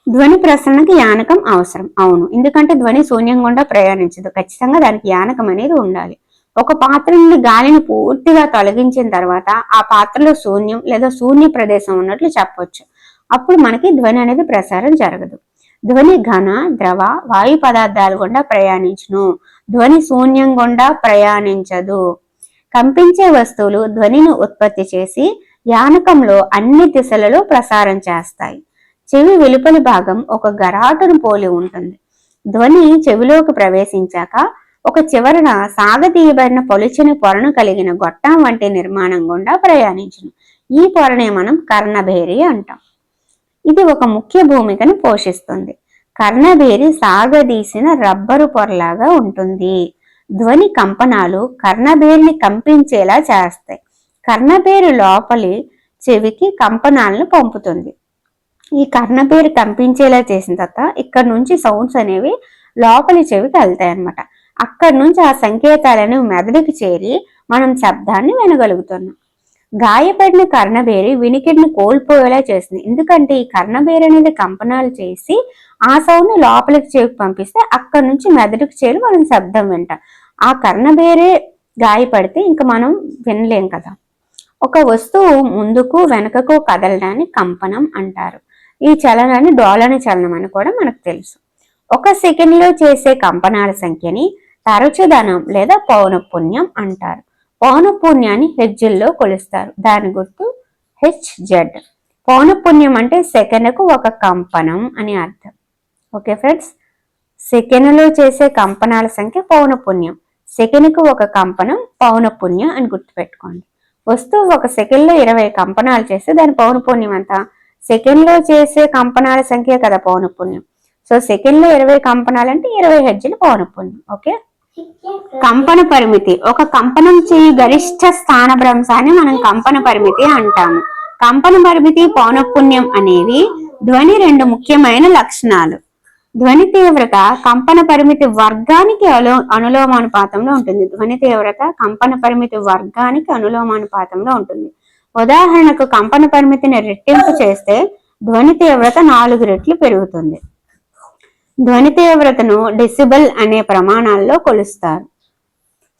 ధ్వని ప్రసరణకి యానకం అవసరం. అవును, ఎందుకంటే ధ్వని శూన్యం గుండా ప్రయాణించదు, ఖచ్చితంగా దానికి యానకం అనేది ఉండాలి. ఒక పాత్ర నుండి గాలిని పూర్తిగా తొలగించిన తర్వాత ఆ పాత్రలో శూన్యం లేదా శూన్య ప్రదేశం ఉన్నట్లు చెప్పొచ్చు. అప్పుడు మనకి ధ్వని అనేది ప్రసారం జరగదు. ధ్వని ఘన, ద్రవ, వాయు పదార్థాల గుండా ప్రయాణించును, ధ్వని శూన్యం గుండా ప్రయాణించదు. కంపించే వస్తువులు ధ్వనిని ఉత్పత్తి చేసి యానకంలో అన్ని దిశలలో ప్రసారం చేస్తాయి. చెవి వెలుపలి భాగం ఒక గరాటును పోలి ఉంటుంది. ధ్వని చెవిలోకి ప్రవేశించాక ఒక చివరన సాగతీయబడిన పలుచని పొరను కలిగిన గొట్టం వంటి నిర్మాణం గుండా ప్రయాణించును. ఈ పొరనే మనం కర్ణభేరి అంటాం. ఇది ఒక ముఖ్య భూమికను పోషిస్తుంది. కర్ణభేరి సాగదీసిన రబ్బరు పొరలాగా ఉంటుంది. ధ్వని కంపనాలు కర్ణభేరిని కంపించేలా చేస్తాయి. కర్ణభేరి లోపలి చెవికి కంపనాలను పంపుతుంది. ఈ కర్ణభేరి కంపించేలా చేసిన తర్వాత ఇక్కడ నుంచి సౌండ్స్ అనేవి లోపలి చెవికి వెళ్తాయి అన్నమాట. అక్కడి నుంచి ఆ సంకేతాలను మెదడుకి చేరి మనం శబ్దాన్ని వినగలుగుతున్నాం. గాయపడిన కర్ణభేరి వినికిడిని కోల్పోయేలా చేస్తుంది. ఎందుకంటే ఈ కర్ణభేరి అనేది కంపనాలు చేసి ఆ సౌండ్ లోపలికి చెవికి పంపిస్తే అక్కడి నుంచి మెదడుకి చేరి మనం శబ్దం వింటాం. ఆ కర్ణభేరే గాయపడితే ఇంకా మనం వినలేం కదా. ఒక వస్తువు ముందుకు వెనకకు కదలడాన్ని కంపనం అంటారు. ఈ చలనాన్ని డోలన చలనం అని కూడా మనకు తెలుసు. ఒక సెకండ్లో చేసే కంపనాల సంఖ్యని తరచుదనం లేదా పౌనఃపున్యం అంటారు. పౌనఃపున్యాన్ని హెర్ట్జ్లో కొలుస్తారు. దాని గుర్తు HZ. పౌనఃపున్యం అంటే సెకనుకు ఒక కంపనం అని అర్థం. ఓకే ఫ్రెండ్స్, సెకనులో చేసే కంపనాల సంఖ్య పౌనఃపున్యం. సెకనుకు ఒక కంపనం పౌనఃపున్యం అని గుర్తుపెట్టుకోండి. వస్తువు ఒక సెకండ్లో 20 కంపనాలు చేస్తే దాని పౌనఃపున్యం అంతా సెకండ్లో చేసే కంపనాల సంఖ్య కదా పౌనఃపున్యం. సో సెకండ్లో 20 కంపనాలు అంటే 20 హెర్ట్జ్ల పౌనఃపున్యం. ఓకే, కంపన పరిమితి. ఒక కంపనం చేయు గరిష్ట స్థానభ్రంశాన్ని మనం కంపన పరిమితి అంటాము. కంపన పరిమితి, పౌనఃపున్యం అనేవి ధ్వని రెండు ముఖ్యమైన లక్షణాలు. ధ్వని తీవ్రత కంపన పరిమితి వర్గానికి అనులోమానుపాతంలో ఉంటుంది. ధ్వని తీవ్రత కంపన పరిమితి వర్గానికి అనులోమానుపాతంలో ఉంటుంది. ఉదాహరణకు కంపన పరిమితిని రెట్టింపు చేస్తే ధ్వని తీవ్రత 4 రెట్లు పెరుగుతుంది. ధ్వని తీవ్రతను డెసిబెల్ అనే ప్రమాణాల్లో కొలుస్తారు.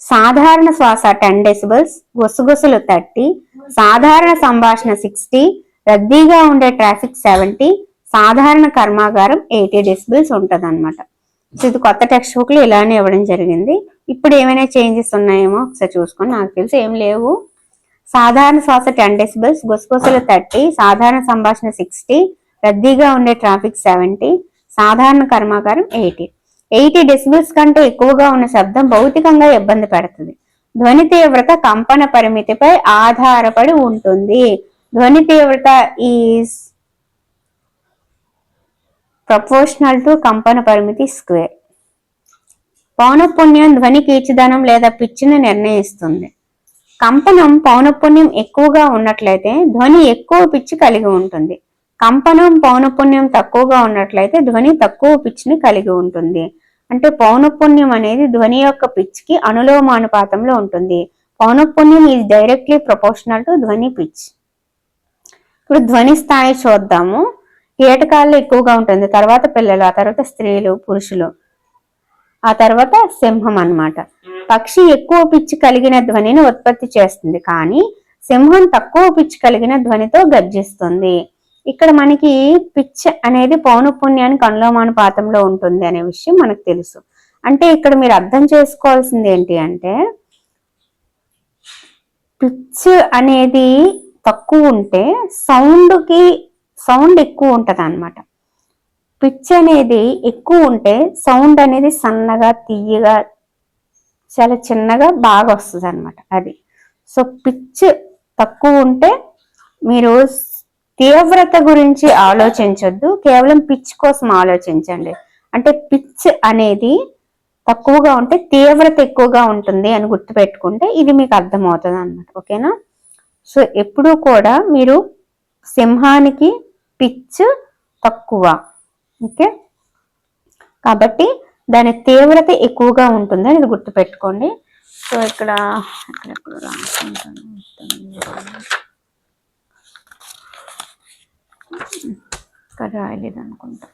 సాధారణ శ్వాస 10 డెసిబెల్స్, గుసగుసలు 30, సాధారణ సంభాషణ 60, రద్దీగా ఉండే ట్రాఫిక్ 70, సాధారణ కర్మాగారం 80 డెసిబెల్స్ ఉంటుంది అనమాట. ఇది కొత్త టెక్స్ట్ బుక్ లో ఇలానే ఇవ్వడం జరిగింది. ఇప్పుడు ఏమైనా చేంజెస్ ఉన్నాయేమో ఒకసారి చూసుకొని, నాకు తెలిసి ఏం లేవు. సాధారణ శ్వాస 10 డెసిబెల్స్, గుసగుసలు 30, సాధారణ సంభాషణ 60, రద్దీగా ఉండే ట్రాఫిక్ 70, సాధారణ కర్మాగారం 80 డెసిబెల్స్ కంటే ఎక్కువగా ఉన్న శబ్దం భౌతికంగా ఇబ్బంది పెడుతుంది. ధ్వని తీవ్రత కంపన పరిమితిపై ఆధారపడి ఉంటుంది. ధ్వని తీవ్రత ఈజ్ ప్రపోర్షనల్ టు కంపన పరిమితి స్క్వేర్. పౌనఃపున్యం ధ్వని కీచుదనం లేదా పిచ్చిని నిర్ణయిస్తుంది. కంపనం పౌనఃపున్యం ఎక్కువగా ఉన్నట్లయితే ధ్వని ఎక్కువ పిచ్చి కలిగి ఉంటుంది. కంపనం పౌనఃపున్యం తక్కువగా ఉన్నట్లయితే ధ్వని తక్కువ పిచ్చిని కలిగి ఉంటుంది. అంటే పౌనఃపున్యం అనేది ధ్వని యొక్క పిచ్కి అనులోమానుపాతంలో ఉంటుంది. పౌనఃపున్యం ఈజ్ డైరెక్ట్లీ ప్రపోర్షనల్ టు ధ్వని పిచ్. ఇప్పుడు ధ్వని స్థాయి చూద్దాము. కీటకాల్లో ఎక్కువగా ఉంటుంది, తర్వాత పిల్లలు, ఆ తర్వాత స్త్రీలు, పురుషులు, ఆ తర్వాత సింహం అన్నమాట. పక్షి ఎక్కువ పిచ్చి కలిగిన ధ్వనిని ఉత్పత్తి చేస్తుంది, కానీ సింహం తక్కువ పిచ్చి కలిగిన ధ్వనితో గర్జిస్తుంది. ఇక్కడ మనకి పిచ్ అనేది పౌనఃపున్యానికి అనులోమానుపాతంలో ఉంటుంది అనే విషయం మనకు తెలుసు. అంటే ఇక్కడ మీరు అర్థం చేసుకోవాల్సింది ఏంటి అంటే, పిచ్ అనేది తక్కువ ఉంటే సౌండ్ ఎక్కువ ఉంటది అన్నమాట. పిచ్ అనేది ఎక్కువ ఉంటే సౌండ్ అనేది సన్నగా, తీయగా, చాలా చిన్నగా బాగా వస్తుంది అనమాట. అది సో పిచ్ తక్కువ ఉంటే మీరు తీవ్రత గురించి ఆలోచించొద్దు, కేవలం పిచ్ కోసం ఆలోచించండి. అంటే పిచ్ అనేది తక్కువగా ఉంటే తీవ్రత ఎక్కువగా ఉంటుంది అని గుర్తుపెట్టుకుంటే ఇది మీకు అర్థమవుతుంది అన్నమాట. ఓకేనా? సో ఎప్పుడూ కూడా మీరు సింహానికి పిచ్ తక్కువ, ఓకే, కాబట్టి దాని తీవ్రత ఎక్కువగా ఉంటుంది అని ఇది గుర్తుపెట్టుకోండి. సో ఇక్కడ రాయలేదు అనుకుంటా,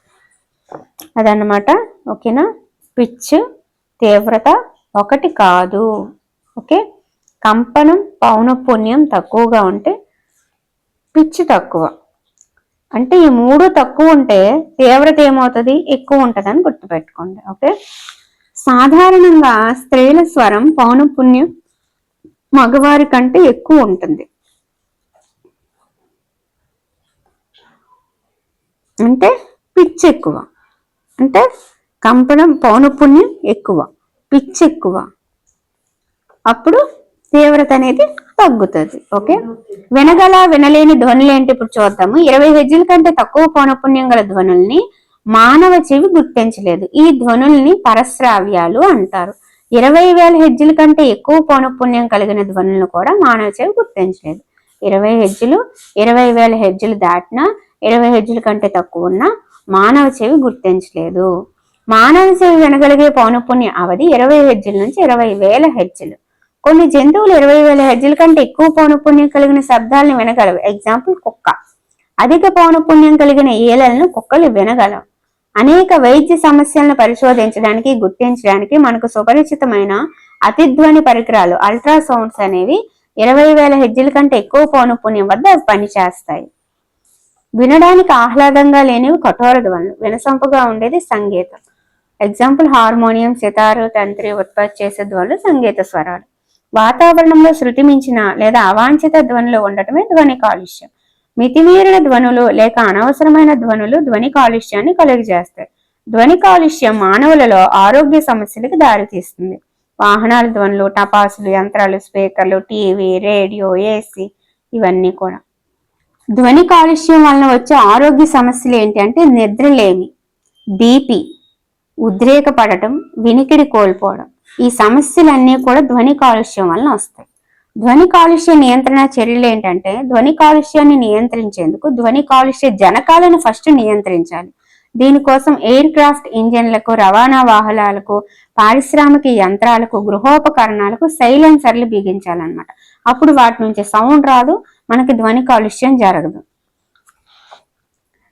అదన్నమాట. ఓకేనా? పిచ్ తీవ్రత ఒకటి కాదు. ఓకే, కంపనం పౌనఃపున్యం తక్కువగా ఉంటే పిచ్ తక్కువ. అంటే ఈ మూడు తక్కువ ఉంటే తీవ్రత ఏమవుతుంది? ఎక్కువ ఉంటుంది అని గుర్తుపెట్టుకోండి. ఓకే, సాధారణంగా స్త్రీల స్వరం పౌనఃపున్యం మగవారి కంటే ఎక్కువ ఉంటుంది. అంటే పిచ్ ఎక్కువ, అంటే కంపనం పౌనఃపున్యం ఎక్కువ, పిచ్ ఎక్కువ, అప్పుడు తీవ్రత అనేది తగ్గుతుంది. ఓకే, వినగల వినలేని ధ్వనులు ఏంటి ఇప్పుడు చూద్దాము. 20 హెజ్జుల కంటే తక్కువ పౌనఃపున్యం గల ధ్వనుల్ని మానవ చెవి గుర్తించలేదు. ఈ ధ్వనుల్ని పరశ్రావ్యాలు అంటారు. 20,000 హెజ్జుల కంటే ఎక్కువ పౌనఃపున్యం కలిగిన ధ్వనులను కూడా మానవ చెవి గుర్తించలేదు. 20 హెజ్జులు, 20,000 హెజ్జులు దాటినా, 20 హెజ్జుల కంటే తక్కువ ఉన్న మానవ చెవి గుర్తించలేదు. మానవ చెవి వినగలిగే పౌనఃపున్య అవధి 20 హెజ్జుల నుంచి 20,000 హెజ్జులు. కొన్ని జంతువులు 20,000 హెజ్జుల కంటే ఎక్కువ పౌనఃపున్యం కలిగిన శబ్దాలను వినగలవు. ఎగ్జాంపుల్ కుక్క. అధిక పౌనఃపున్యం కలిగిన ఈలలను కుక్కలు వినగలవు. అనేక వైద్య సమస్యలను పరిశోధించడానికి, గుర్తించడానికి మనకు సుపరిచితమైన అతిధ్వని పరికరాలు అల్ట్రాసౌండ్స్ అనేవి 20,000 హెజ్జుల కంటే ఎక్కువ పౌనఃపున్యం వద్ద పనిచేస్తాయి. వినడానికి ఆహ్లాదంగా లేనివి కఠోర ధ్వనులు, వినసొంపుగా ఉండేది సంగీతం. ఎగ్జాంపుల్ హార్మోనియం, సితారు, తంత్రి ఉత్పత్తి చేసే ధ్వనులు సంగీత స్వరాలు. వాతావరణంలో శృతి మించిన లేదా అవాంఛిత ధ్వనులు ఉండటమే ధ్వని కాలుష్యం. మితిమీరిన ధ్వనులు లేక అనవసరమైన ధ్వనులు ధ్వని కాలుష్యాన్ని కలుగజేస్తాయి. ధ్వని కాలుష్యం మానవులలో ఆరోగ్య సమస్యలకు దారితీస్తుంది. వాహనాల ధ్వనులు, టపాసులు, యంత్రాలు, స్పీకర్లు, టీవీ, రేడియో, ఏసీ ఇవన్నీ కూడా. ధ్వని కాలుష్యం వలన వచ్చే ఆరోగ్య సమస్యలు ఏంటి అంటే నిద్రలేమి, బీపీ, ఉద్రేకపడటం, వినికిడి కోల్పోవడం. ఈ సమస్యలన్నీ కూడా ధ్వని కాలుష్యం వలన వస్తాయి. ధ్వని కాలుష్య నియంత్రణ చర్యలు ఏంటంటే ధ్వని కాలుష్యాన్ని నియంత్రించేందుకు ధ్వని కాలుష్య జనకాలను ఫస్ట్ నియంత్రించాలి. దీనికోసం ఎయిర్ క్రాఫ్ట్ ఇంజన్లకు, రవాణా వాహనాలకు, పారిశ్రామిక యంత్రాలకు, గృహోపకరణాలకు సైలెన్సర్లు బిగించాలన్నమాట. అప్పుడు వాటి నుంచి సౌండ్ రాదు, మనకి ధ్వని కాలుష్యం జరగదు.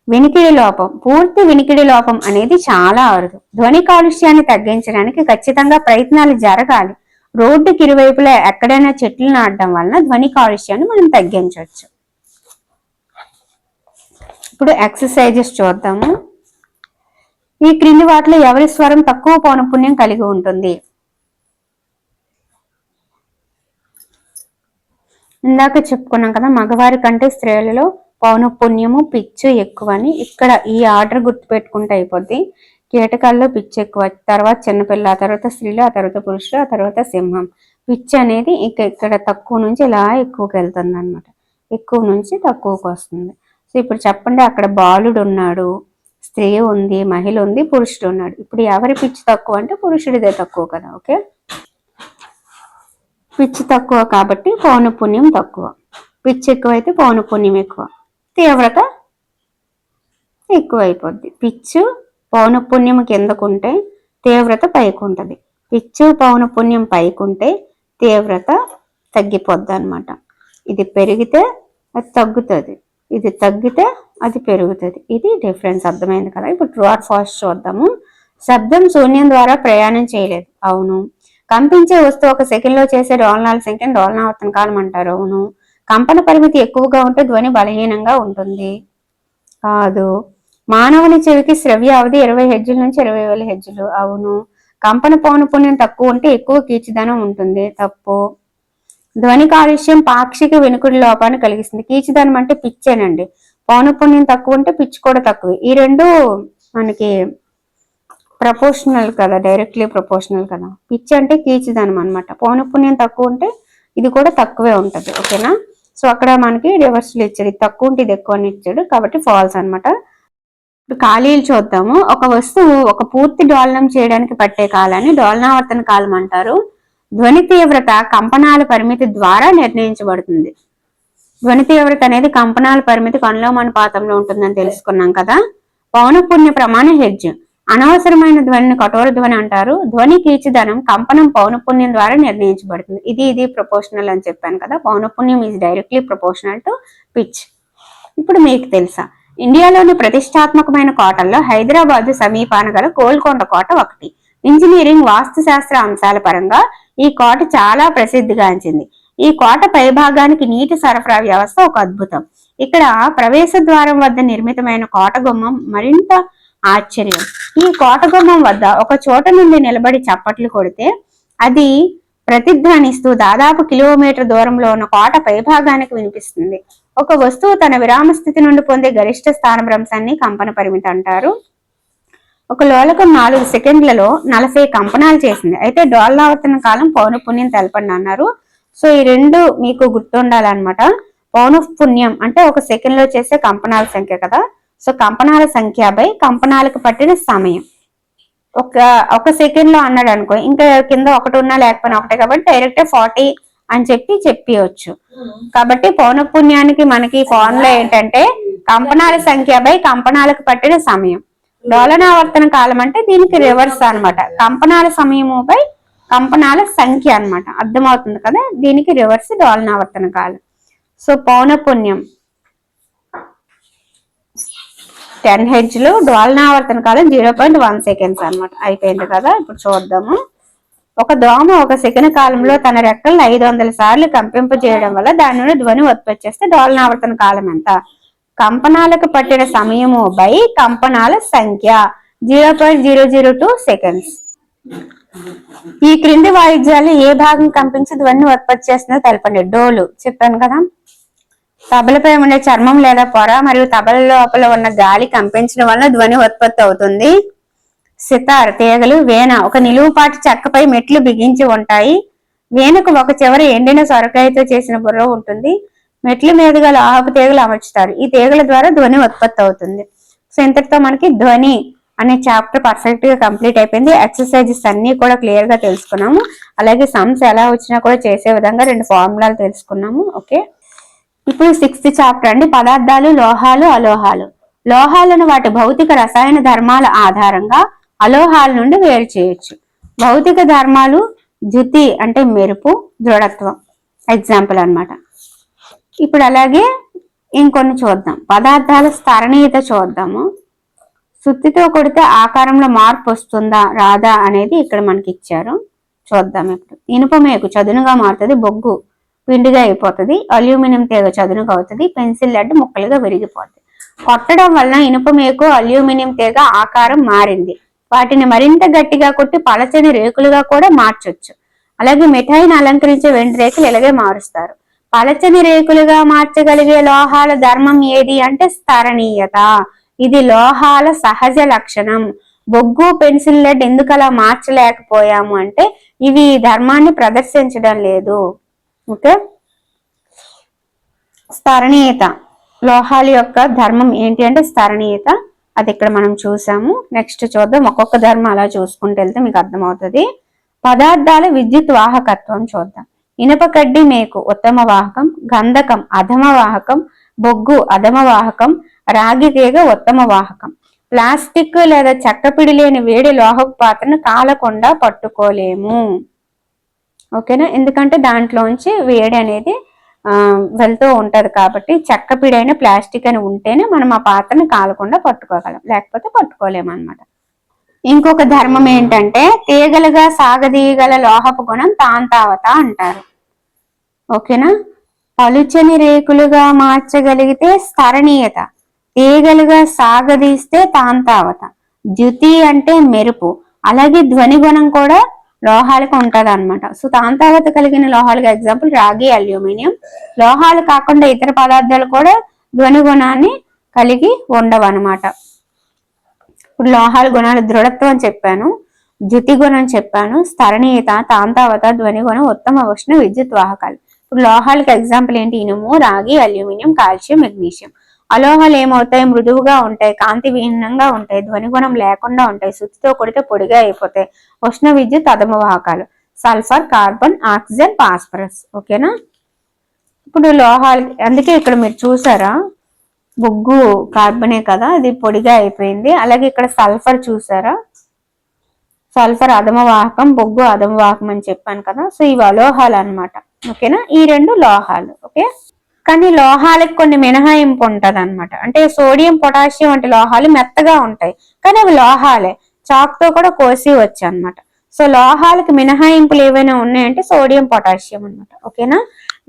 వినికిడి లోపం. పూర్తి వినికిడి లోపం అనేది చాలా అరుదు. ధ్వని కాలుష్యాన్ని తగ్గించడానికి ఖచ్చితంగా ప్రయత్నాలు జరగాలి. రోడ్డుకి ఇరువైపులా ఎక్కడైనా చెట్లు నాటడం వలన ధ్వని కాలుష్యాన్ని మనం తగ్గించవచ్చు. ఇప్పుడు ఎక్సర్సైజెస్ చూద్దాము. ఈ క్రింది వాటిలో ఎవరి స్వరం తక్కువ పౌనఃపున్యం కలిగి ఉంటుంది? ఇందాక చెప్పుకున్నాం కదా, మగవారి కంటే స్త్రీలలో పౌనఃపున్యము, పిచ్చు ఎక్కువ అని. ఇక్కడ ఈ ఆర్డర్ గుర్తుపెట్టుకుంటే అయిపోద్ది. కీటకాల్లో పిచ్చు ఎక్కువ, తర్వాత చిన్నపిల్ల, ఆ తర్వాత స్త్రీలు, ఆ తర్వాత పురుషులు, ఆ తర్వాత సింహం. పిచ్చు అనేది ఇక్కడ తక్కువ నుంచి ఇలా ఎక్కువకి వెళ్తుంది అనమాట. ఎక్కువ నుంచి తక్కువకు వస్తుంది. సో ఇప్పుడు చెప్పండి, అక్కడ బాలుడు ఉన్నాడు, స్త్రీ ఉంది, మహిళ ఉంది, పురుషుడు ఉన్నాడు. ఇప్పుడు ఎవరి పిచ్చు తక్కువ అంటే పురుషుడిదే తక్కువ కదా. ఓకే, పిచ్చు తక్కువ కాబట్టి పౌనఃపున్యం తక్కువ. పిచ్చు ఎక్కువైతే పౌనఃపున్యం ఎక్కువ, తీవ్రత ఎక్కువ అయిపోద్ది. పిచ్చు పౌనఃపున్యం కిందకుంటే తీవ్రత పైకి ఉంటుంది. పిచ్చు పౌనఃపున్యం పైకుంటే తీవ్రత తగ్గిపోద్ది అనమాట. ఇది పెరిగితే అది తగ్గుతుంది, ఇది తగ్గితే అది పెరుగుతుంది. ఇది డిఫరెన్స్. అర్థమైంది కదా. ఇప్పుడు ట్రూ ఆర్ ఫాల్స్ చూద్దాము. శబ్దం శూన్యం ద్వారా ప్రయాణం చేయలేదు. అవును. కంపించే వస్తువు ఒక సెకండ్ లో చేసే డోలనాల సంఖ్యను డోలనావర్తన కాలం అంటారు. అవును. కంపన పరిమితి ఎక్కువగా ఉంటే ధ్వని బలహీనంగా ఉంటుంది. కాదు. మానవుని చెవికి శ్రవ్య అవధి 20 హెజ్జుల నుంచి 20,000 హెజ్జులు. అవును. కంపన పౌనఃపున్యం తక్కువ ఉంటే ఎక్కువ కీచుదనం ఉంటుంది. తప్పు. ధ్వని కాలుష్యం పాక్షిక వినుకుడి లోపాన్ని కలిగిస్తుంది. కీచుదనం అంటే పిచ్చేనండి. పౌనఃపున్యం తక్కువ ఉంటే పిచ్ కూడా తక్కువే. ఈ రెండు మనకి ప్రపోర్షనల్ కదా, డైరెక్ట్లీ ప్రపోర్షనల్ కదా. పిచ్ అంటే కీచుదనం అనమాట. పౌనఃపున్యం తక్కువ ఉంటే ఇది కూడా తక్కువే ఉంటుంది. ఓకేనా. సో అక్కడ మనకి రివర్స్లు ఇచ్చాడు, ఇది తక్కువ ఉంటే ఇది ఎక్కువ అని ఇచ్చాడు, కాబట్టి ఫాల్స్ అనమాట. ఇప్పుడు ఖాళీలు చూద్దాము. ఒక వస్తువు ఒక పూర్తి డోలనం చేయడానికి పట్టే కాలాన్ని డోలనావర్తన కాలం అంటారు. ధ్వని తీవ్రత కంపనాల పరిమితి ద్వారా నిర్ణయించబడుతుంది. ధ్వని తీవ్రత అనేది కంపనాల పరిమితికి అనులోమానుపాతంలో ఉంటుందని తెలుసుకున్నాం కదా. పౌనఃపున్య ప్రమాణ హెర్ట్జ్. అనవసరమైన ధ్వనిని కఠోర ధ్వని అంటారు. ధ్వని కీచుదనం కంపనం పౌనఃపున్యం ద్వారా నిర్ణయించబడుతుంది. ఇది ప్రపోర్షనల్ అని చెప్పాను కదా. పౌనఃపున్యం is directly proportional to pitch. ఇప్పుడు మీకు తెలుసా, ఇండియాలోని ప్రతిష్టాత్మకమైన కోటల్లో హైదరాబాద్ సమీపాన గల గోల్కొండ కోట ఒకటి. ఇంజనీరింగ్, వాస్తుశాస్త్ర అంశాల పరంగా ఈ కోట చాలా ప్రసిద్ధిగాంచింది. ఈ కోట పైభాగానికి నీటి సరఫరా వ్యవస్థ ఒక అద్భుతం. ఇక్కడ ప్రవేశ ద్వారం వద్ద నిర్మితమైన కోట గుమ్మం మరింత ఆశ్చర్యం. ఈ కోట గుమ్మం వద్ద ఒక చోట నుండి నిలబడి చప్పట్లు కొడితే అది ప్రతిధ్వనిస్తూ దాదాపు కిలోమీటర్ దూరంలో ఉన్న కోట పైభాగానికి వినిపిస్తుంది. ఒక వస్తువు తన విరామ స్థితి నుండి పొందే గరిష్ట స్థానభ్రంశాన్ని కంపన పరిమితి అంటారు. ఒక లోలకం 4 సెకండ్లలో 40 కంపనాలు చేసింది. అయితే డోలనావర్తన కాలం పౌనఃపున్యం తెలపండి అన్నారు. సో ఈ రెండు మీకు గుర్తుండాలన్నమాట. పౌనఃపున్యం అంటే ఒక సెకండ్ లో చేసే కంపనాల సంఖ్య కదా. సో కంపనాల సంఖ్య బై కంపనాలకు పట్టిన సమయం. ఒక సెకండ్ లో అన్నాడు అనుకో, ఇంకా కింద ఒకటి ఉన్నా లేకపోయినా ఒకటే కాబట్టి డైరెక్ట్ 40 అని చెప్పియచ్చు. కాబట్టి పౌనఃపున్యానికి మనకి ఫార్ములా ఏంటంటే కంపనాల సంఖ్య బై కంపనాలకు పట్టిన సమయం. డోలనావర్తన కాలం అంటే దీనికి రివర్స్ అన్నమాట. కంపనాల సమయము బై కంపనాల సంఖ్య అన్నమాట. అర్థమవుతుంది కదా, దీనికి రివర్స్ డోలనావర్తన కాలం. సో పౌనఃపున్యం 10 Hz లో, డోలనావర్తన కాలం 0.1 seconds అన్నమాట. అయిపోయింది కదా. ఇప్పుడు చూద్దాము. ఒక దోమ ఒక సెకను కాలంలో తన రెక్కలను 500 సార్లు కంపింపజేయడం వల్ల దాని నుండి ధ్వని ఉత్పత్తి చేస్తే డోలనావర్తన కాలం ఎంత? కంపనాలకు పట్టిన సమయము బై కంపనాల సంఖ్య 0.002 seconds. ఈ క్రింది వాయిద్యాలు ఏ భాగం కంపించి ధ్వని ఉత్పత్తి చేస్తుందో తెలపండి. డోలు చెప్పాను కదా. తబలపై ఉండే చర్మం లేదా పొర మరియు తబల లోపల ఉన్న గాలి కంపించడం వల్ల ధ్వని ఉత్పత్తి అవుతుంది. సితార్ తీగలు. వీణ ఒక నిలువుపాటి చెక్కపై మెట్లు బిగించి ఉంటాయి. వీణకు ఒక చివర ఎండిన సొరకాయతో చేసిన బుర్ర ఉంటుంది. మెట్ల మీదుగా లోహపు తీగలు అమర్చుతారు. ఈ తీగల ద్వారా ధ్వని ఉత్పత్తి అవుతుంది. సో ఇంతటితో మనకి ధ్వని అనే చాప్టర్ పర్ఫెక్ట్ గా కంప్లీట్ అయిపోయింది. ఎక్సర్సైజెస్ అన్ని కూడా క్లియర్ గా తెలుసుకున్నాము. అలాగే సమ్స్ ఎలా వచ్చినా కూడా చేసే విధంగా 2 ఫార్ములాలు తెలుసుకున్నాము. ఓకే, ఇప్పుడు 6th చాప్టర్ అండి. పదార్థాలు, లోహాలు, అలోహాలు. లోహాలను వాటి భౌతిక రసాయన ధర్మాల ఆధారంగా అలోహాల నుండి వేరు చేయొచ్చు. భౌతిక ధర్మాలు జ్యుతి అంటే మెరుపు, దృఢత్వం ఎగ్జాంపుల్ అన్నమాట. ఇప్పుడు అలాగే ఇంకొన్ని చూద్దాం. పదార్థాల స్థరణీయత చూద్దాము. సుత్తితో కొడితే ఆకారంలో మార్పు వస్తుందా రాదా అనేది ఇక్కడ మనకి ఇచ్చారు. చూద్దాం. ఇప్పుడు ఇనుప మేకు చదునుగా మారుతుంది, బొగ్గు పిండిగా అయిపోతుంది, అల్యూమినియం తీగ చదునుగా అవుతుంది, పెన్సిల్ లెడ్ ముక్కలుగా విరిగిపోతుంది. కొట్టడం వలన ఇనుప మేకు, అల్యూమినియం తీగ ఆకారం మారింది. వాటిని మరింత గట్టిగా కొట్టి పలచని రేకులుగా కూడా మార్చొచ్చు. అలాగే మిఠాయిని అలంకరించే వెండి రేకులు ఇలాగే మారుస్తారు. పలచని రేకులుగా మార్చగలిగే లోహాల ధర్మం ఏది అంటే స్థరణీయత. ఇది లోహాల సహజ లక్షణం. బొగ్గు, పెన్సిల్ లెడ్ ఎందుకు అలా మార్చలేకపోయాము అంటే ఇవి ఈ ధర్మాన్ని ప్రదర్శించడం లేదు. ఓకే, స్థరణీయత లోహాల యొక్క ధర్మం ఏంటి అంటే స్థరణీయత. అది ఇక్కడ మనం చూసాము. నెక్స్ట్ చూద్దాం. ఒక్కొక్క ధర్మం అలా చూసుకుంటూ వెళ్తే మీకు అర్థమవుతుంది. పదార్థాల విద్యుత్ వాహకత్వం చూద్దాం. ఇనుప కడ్డి మేకు ఉత్తమ వాహకం, గంధకం అధమ వాహకం, బొగ్గు అధమ వాహకం, రాగి తీగ ఉత్తమ వాహకం. ప్లాస్టిక్ లేదా చెక్కపిడి లేని వేడి లోహపు పాత్రను కాలకుండా పట్టుకోలేము. ఓకేనా, ఎందుకంటే దాంట్లోంచి వేడి అనేది వెళ్తూ ఉంటది కాబట్టి చెక్కపిడి అయిన ప్లాస్టిక్ అని ఉంటేనే మనం ఆ పాత్రను కాలకుండా పట్టుకోగలం, లేకపోతే పట్టుకోలేము అనమాట. ఇంకొక ధర్మం ఏంటంటే తీగలుగా సాగదీయగల లోహపు గుణం తాంతావత అంటారు. ఓకేనా, పలుచని రేకులుగా మార్చగలిగితే స్థరణీయత, తీగలుగా సాగదీస్తే తాంతావత. జ్యుతి అంటే మెరుపు. అలాగే ధ్వని గుణం కూడా లోహాలకు ఉంటది అనమాట. సో తాంతావత కలిగిన లోహాలకు ఎగ్జాంపుల్ రాగి, అల్యూమినియం. లోహాలు కాకుండా ఇతర పదార్థాలు కూడా ధ్వని గుణాన్ని కలిగి ఉండవు అనమాట. ఇప్పుడు లోహాల గుణాలు దృఢత్వం చెప్పాను, జ్యుతి గుణం చెప్పాను, స్థరణీయత, తాంతావత, ధ్వని గుణం, ఉత్తమ ఉష్ణ విద్యుత్ వాహకాలు. ఇప్పుడు లోహాలకు ఎగ్జాంపుల్ ఏంటి? ఇనుము, రాగి, అల్యూమినియం, కాల్షియం, మెగ్నీషియం. అలోహాలు ఏమవుతాయి? మృదువుగా ఉంటాయి, కాంతి విహీనంగా ఉంటాయి, ధ్వని గుణం లేకుండా ఉంటాయి, సుత్తితో కొడితే పొడిగా అయిపోతాయి. ఉష్ణ విద్యుత్ అధమ వాహకాలు సల్ఫర్, కార్బన్, ఆక్సిజన్, ఫాస్ఫరస్. ఓకేనా, ఇప్పుడు లోహాలు అందుకే ఇక్కడ మీరు చూసారా బొగ్గు కార్బనే కదా, అది పొడిగా అయిపోయింది. అలాగే ఇక్కడ సల్ఫర్ చూసారా, సల్ఫర్ అధమ వాహకం, బొగ్గు అధమ వాహకం అని చెప్పాను కదా. సో ఇవి అలోహాలు అనమాట. ఓకేనా, ఈ రెండు లోహాలు. ఓకే, కానీ లోహాలకు కొన్ని మినహాయింపు ఉంటది అనమాట. అంటే సోడియం, పొటాషియం వంటి లోహాలు మెత్తగా ఉంటాయి, కానీ అవి లోహాలే, చాక్ తో కూడా కోసి వచ్చు అనమాట. సో లోహాలకు మినహాయింపులు ఏవైనా ఉన్నాయంటే సోడియం, పొటాషియం అనమాట. ఓకేనా,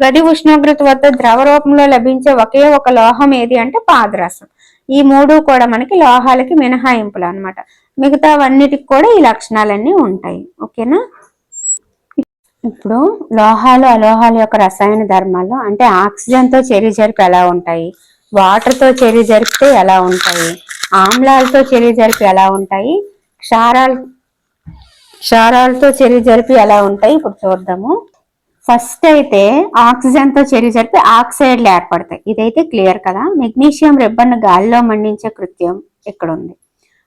గది ఉష్ణోగ్రత వద్ద ద్రవ రూపంలో లభించే ఒకే ఒక లోహం ఏది అంటే పాదరసం. ఈ మూడు కూడా మనకి లోహాలకి మినహాయింపులు అనమాట. మిగతావన్నిటికి కూడా ఈ లక్షణాలన్నీ ఉంటాయి. ఓకేనా, ఇప్పుడు లోహాలు, అలోహాల యొక్క రసాయన ధర్మాలు అంటే ఆక్సిజన్ తో చర్య జరిపి ఎలా ఉంటాయి, వాటర్ తో చర్య జరిపితే ఎలా ఉంటాయి, ఆమ్లాలతో చర్య జరిపి ఎలా ఉంటాయి, క్షారాలతో చర్య జరిపి ఎలా ఉంటాయి ఇప్పుడు చూద్దాము. ఫస్ట్ అయితే ఆక్సిజన్ తో చర్య జరిపి ఆక్సైడ్లు ఏర్పడతాయి. ఇదైతే క్లియర్ కదా. మెగ్నీషియం రిబ్బన్ గాలిలో మండించే కృత్యం ఇక్కడ ఉంది.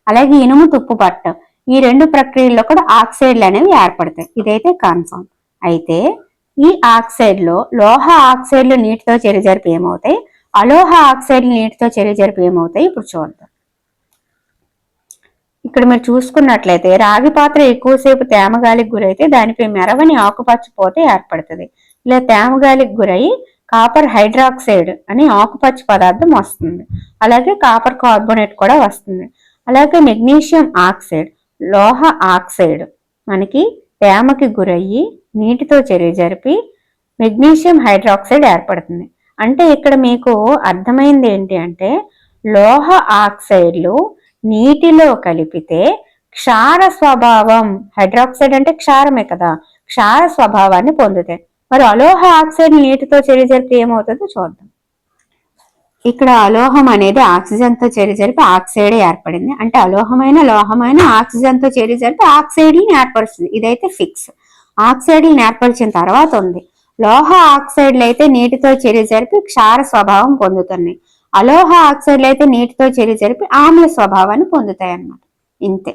అలాగే ఇనుము తుప్పు పట్టం, ఈ రెండు ప్రక్రియల్లో కూడా ఆక్సైడ్లు అనేవి ఏర్పడతాయి. ఇదైతే కన్ఫర్మ్. అయితే ఈ ఆక్సైడ్లో లోహ ఆక్సైడ్లు నీటితో చర్య జరిపి ఏమవుతాయి, అలోహ ఆక్సైడ్లు నీటితో చర్య జరిపి ఏమవుతాయి ఇప్పుడు చూద్దాం. ఇక్కడ మీరు చూసుకున్నట్లయితే రాగి పాత్ర ఎక్కువసేపు తేమగాలికి గురైతే దానిపై మెరవని ఆకుపచ్చ పోత ఏర్పడుతుంది. ఇలా తేమగాలికి గురై కాపర్ హైడ్రాక్సైడ్ అని ఆకుపచ్చ పదార్థం వస్తుంది. అలాగే కాపర్ కార్బోనేట్ కూడా వస్తుంది. అలాగే మెగ్నీషియం ఆక్సైడ్, లోహ ఆక్సైడ్ మనకి తేమకి గురయ్యి నీటితో చర్య జరిపి మెగ్నీషియం హైడ్రాక్సైడ్ ఏర్పడుతుంది. అంటే ఇక్కడ మీకు అర్థమైంది ఏంటి అంటే లోహ ఆక్సైడ్లు నీటిలో కలిపితే క్షార స్వభావం, హైడ్రాక్సైడ్ అంటే క్షారమే కదా, క్షార స్వభావాన్ని పొందుతాయి. మరి అలోహ ఆక్సైడ్ నీటితో చర్య జరిపి ఏమవుతుందో చూద్దాం. ఇక్కడ అలోహం అనేది ఆక్సిజన్ తో చర్య జరిపి ఆక్సైడ్ ఏర్పడింది. అంటే అలోహమైన లోహమైన ఆక్సిజన్ తో చర్య జరిపి ఆక్సైడ్ని ఏర్పరుస్తుంది. ఇదైతే ఫిక్స్. ఆక్సైడ్లను ఏర్పరిచిన తర్వాత ఉంది లోహ ఆక్సైడ్లు అయితే నీటితో చర్య జరిపి క్షార స్వభావం పొందుతున్నాయి. అలోహ ఆక్సైడ్లు అయితే నీటితో చర్య జరిపి ఆమ్ల స్వభావాన్ని పొందుతాయి అన్నమాట. ఇంతే.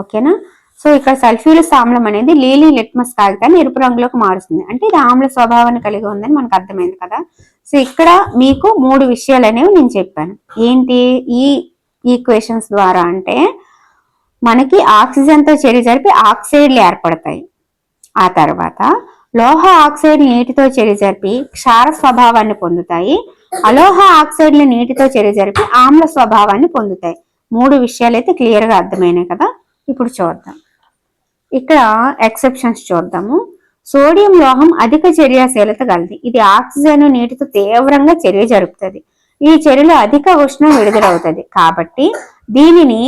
ఓకేనా. సో ఇక్కడ సల్ఫ్యూరిక్ ఆమ్లం అనేది లీలీ లిట్మస్ కాగితాన్ని ఎరుపు రంగులోకి మారుస్తుంది. అంటే ఇది ఆమ్ల స్వభావాన్ని కలిగి ఉందని మనకు అర్థమైంది కదా. సో ఇక్కడ మీకు 3 విషయాలు అనేవి నేను చెప్పాను. ఏంటి ఈ ఈక్వేషన్స్ ద్వారా అంటే మనకి ఆక్సిజన్ తో చర్య జరిపి ఆక్సైడ్లు ఏర్పడతాయి. ఆ తర్వాత లోహ ఆక్సైడ్ నీటితో చర్య జరిపి క్షార స్వభావాన్ని పొందుతాయి. అలోహ ఆక్సైడ్లు నీటితో చర్య జరిపి ఆమ్ల స్వభావాన్ని పొందుతాయి. 3 విషయాలు అయితే క్లియర్ గా అర్థమైనాయి కదా. ఇప్పుడు చూద్దాం. ఇక్కడ ఎక్సెప్షన్స్ చూద్దాము. సోడియం లోహం అధిక చర్యాశీలత గలది. ఇది ఆక్సిజన్ నీటితో తీవ్రంగా చర్య జరుపుతుంది. ఈ చర్యలో అధిక ఉష్ణం విడుదలవుతుంది. కాబట్టి దీనిని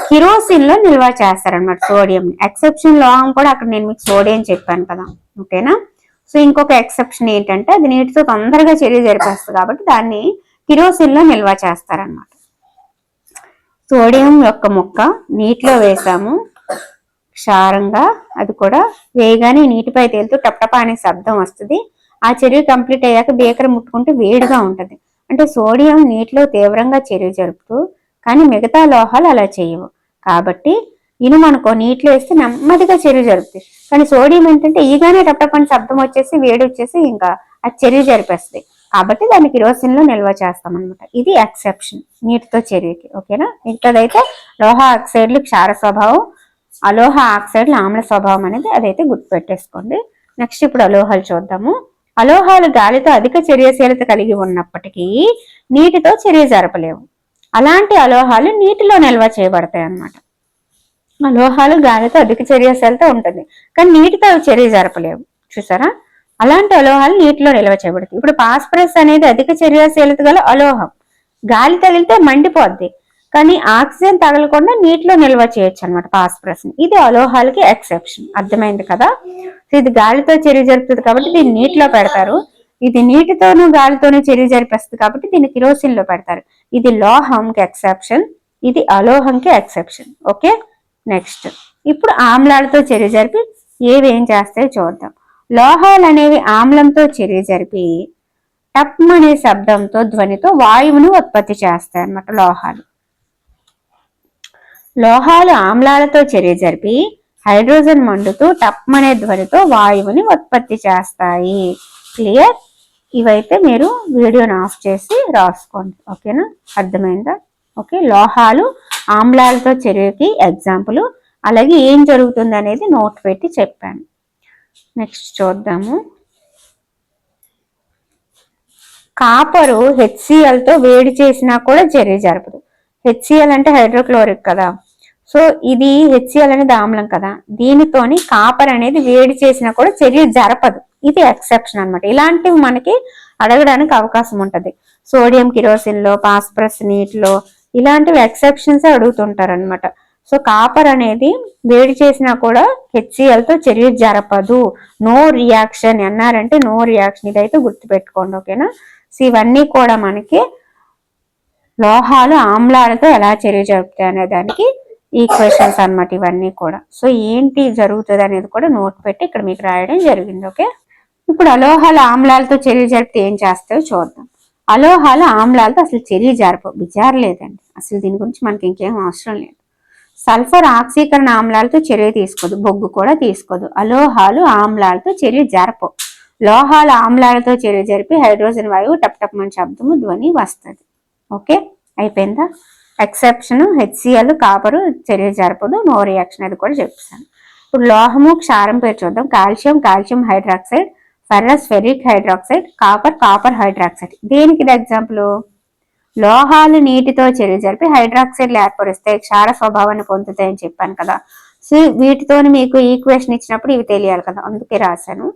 కిరోసిన్ లో నిల్వ చేస్తారనమాట సోడియం. ఎక్సెప్షన్ లోహం కూడా అక్కడ నేను మీకు సోడియం చెప్పాను కదా. ఓకేనా. సో ఇంకొక ఎక్సెప్షన్ ఏంటంటే అది నీటితో తొందరగా చర్య జరిపేస్తుంది కాబట్టి దాన్ని కిరోసిన్ లో నిల్వ చేస్తారనమాట. సోడియం యొక్క ముక్క నీటిలో వేసాము క్షారంగా, అది కూడా వేయగానే నీటిపై తేలుతూ టపటపా అనే శబ్దం వస్తుంది. ఆ చర్య కంప్లీట్ అయ్యాక బేకర్ ముట్టుకుంటే వేడిగా ఉంటది. అంటే సోడియం నీటిలో తీవ్రంగా చర్య జరుపుతూ, కానీ మిగతా లోహాలు అలా చేయవు. కాబట్టి ఇనుము అనుకో నీటిలో వేస్తే నెమ్మదిగా చర్య జరుపుతుంది. కానీ సోడియం ఏంటంటే ఈగానే టపటపని శబ్దం వచ్చేసి వేడి వచ్చేసి ఇంకా ఆ చర్య జరిపేస్తుంది. కాబట్టి దాన్ని కిరోసిన్ లో నిల్వ చేస్తాం అనమాట. ఇది ఎక్సెప్షన్ నీటితో చర్యకి. ఓకేనా. మిగతాదైతే లోహ ఆక్సైడ్లు క్షార స్వభావం, అలోహ ఆక్సైడ్లు ఆమ్ల స్వభావం అనేది అదైతే గుర్తుపెట్టేసుకోండి. నెక్స్ట్ ఇప్పుడు అలోహాలు చూద్దాము. అలోహాలు గాలితో అధిక చర్యశీలత కలిగి ఉన్నప్పటికీ నీటితో చర్య జరపలేవు. అలాంటి అలోహాలు నీటిలో నిల్వ చేయబడతాయి అన్నమాట. అలోహాలు గాలితో అధిక చర్యశీలత ఉంటుంది, కానీ నీటితో అవి చర్య జరపలేవు. చూసారా. అలాంటి అలోహాలు నీటిలో నిల్వ చేయబడతాయి. ఇప్పుడు ఫాస్ఫరస్ అనేది అధిక చర్యాశీలత గల అలోహం. గాలి తగిలితే మండిపోద్ది, కానీ ఆక్సిజన్ తగలకుండా నీటిలో నిల్వ చేయొచ్చు అనమాట ఫాస్ఫరస్. ఇది అలోహాలకి ఎక్సెప్షన్. అర్థమైంది కదా. ఇది గాలితో చర్య జరుపుతుంది కాబట్టి దీన్ని నీటిలో పెడతారు. ఇది నీటితోనూ గాలితోనూ చర్య జరిపేస్తుంది కాబట్టి దీన్ని కిరోసిన్ లో పెడతారు. ఇది లోహంకి ఎక్సెప్షన్, ఇది అలోహంకి ఎక్సెప్షన్. ఓకే. నెక్స్ట్ ఇప్పుడు ఆమ్లాలతో చర్య జరిపి ఏం చేస్తాయో చూద్దాం. లోహాలు అనేవి ఆమ్లంతో చర్య జరిపి టప్ అనే శబ్దంతో ధ్వనితో వాయువును ఉత్పత్తి చేస్తాయి అన్నమాట. లోహాలు ఆమ్లాలతో చర్య జరిపి హైడ్రోజన్ మండుతూ టప్ అనే ధ్వనితో వాయువుని ఉత్పత్తి చేస్తాయి. క్లియర్. ఇవైతే మీరు వీడియోని ఆఫ్ చేసి రాసుకోండి. ఓకేనా. అర్థమైందా. ఓకే. లోహాలు ఆమ్లాలతో చర్యకి ఎగ్జాంపుల్, అలాగే ఏం జరుగుతుంది అనేది నోట్ పెట్టి చెప్పాను. నెక్స్ట్ చూద్దాము. కాపరు HCl తో వేడి చేసినా కూడా చర్య జరపదు. HCl అంటే హైడ్రోక్లోరిక్ కదా. సో ఇది HCl అనేది ఆమ్లం కదా, దీనితోని కాపర్ అనేది వేడి చేసినా కూడా చర్య జరపదు. ఇది ఎక్సెప్షన్ అనమాట. ఇలాంటివి మనకి అడగడానికి అవకాశం ఉంటది. సోడియం కిరోసిన్ లో, ఫాస్ఫరస్ నీటిలో, ఇలాంటివి ఎక్సెప్షన్స్ అడుగుతుంటారు అనమాట. సో కాపర్ అనేది వేడి చేసినా కూడా HCl తో చర్య జరపదు. నో రియాక్షన్ అన్నారంటే నో రియాక్షన్. ఇదైతే గుర్తుపెట్టుకోండి. ఓకేనా. సో ఇవన్నీ కూడా మనకి లోహాలు ఆమ్లాలతో ఎలా చర్య జరుపుతాయి అనే దానికి ఈక్వేషన్స్ అన్నమాట ఇవన్నీ కూడా. సో ఏంటి జరుగుతుంది అనేది కూడా నోట్ పెట్టి ఇక్కడ మీకు రాయడం జరిగింది. ఓకే. ఇప్పుడు అలోహాలు ఆమ్లాలతో చర్య జరిపితే ఏం చేస్తాయో చూద్దాం. అలోహాలు ఆమ్లాలతో అసలు చర్య జరపవు, విచారలేదండి. అసలు దీని గురించి మనకి ఇంకేం అవసరం లేదు. సల్ఫర్ ఆక్సీకరణ ఆమ్లాలతో చర్య తీసుకోదు, బొగ్గు కూడా తీసుకోదు. అలోహాలు ఆమ్లాలతో చర్య జరపవు. లోహాలు ఆమ్లాలతో చర్య జరిపి హైడ్రోజన్ వాయువు టప్ టప్ మన శబ్దము ధ్వని వస్తుంది. ఓకే, అయిపోయిందా? ఎక్సెప్షన్ HCl కాపరు చర్య జరపదు, నో రియాక్షన్, అది కూడా చెప్పాను. ఇప్పుడు లోహము క్షారం పేరు చూద్దాం. Calcium hydroxide, ferrous ferric hydroxide, copper hydroxide. దేనికి ఇది ఎగ్జాంపుల్? లోహాలు నీటితో చర్య జరిపి హైడ్రాక్సైడ్లు ఏర్పరిస్తే క్షార స్వభావాన్ని పొందుతాయని చెప్పాను కదా. సో వీటితో మీకు ఈక్వేషన్ ఇచ్చినప్పుడు ఇవి తెలియాలి కదా, అందుకే రాశాను.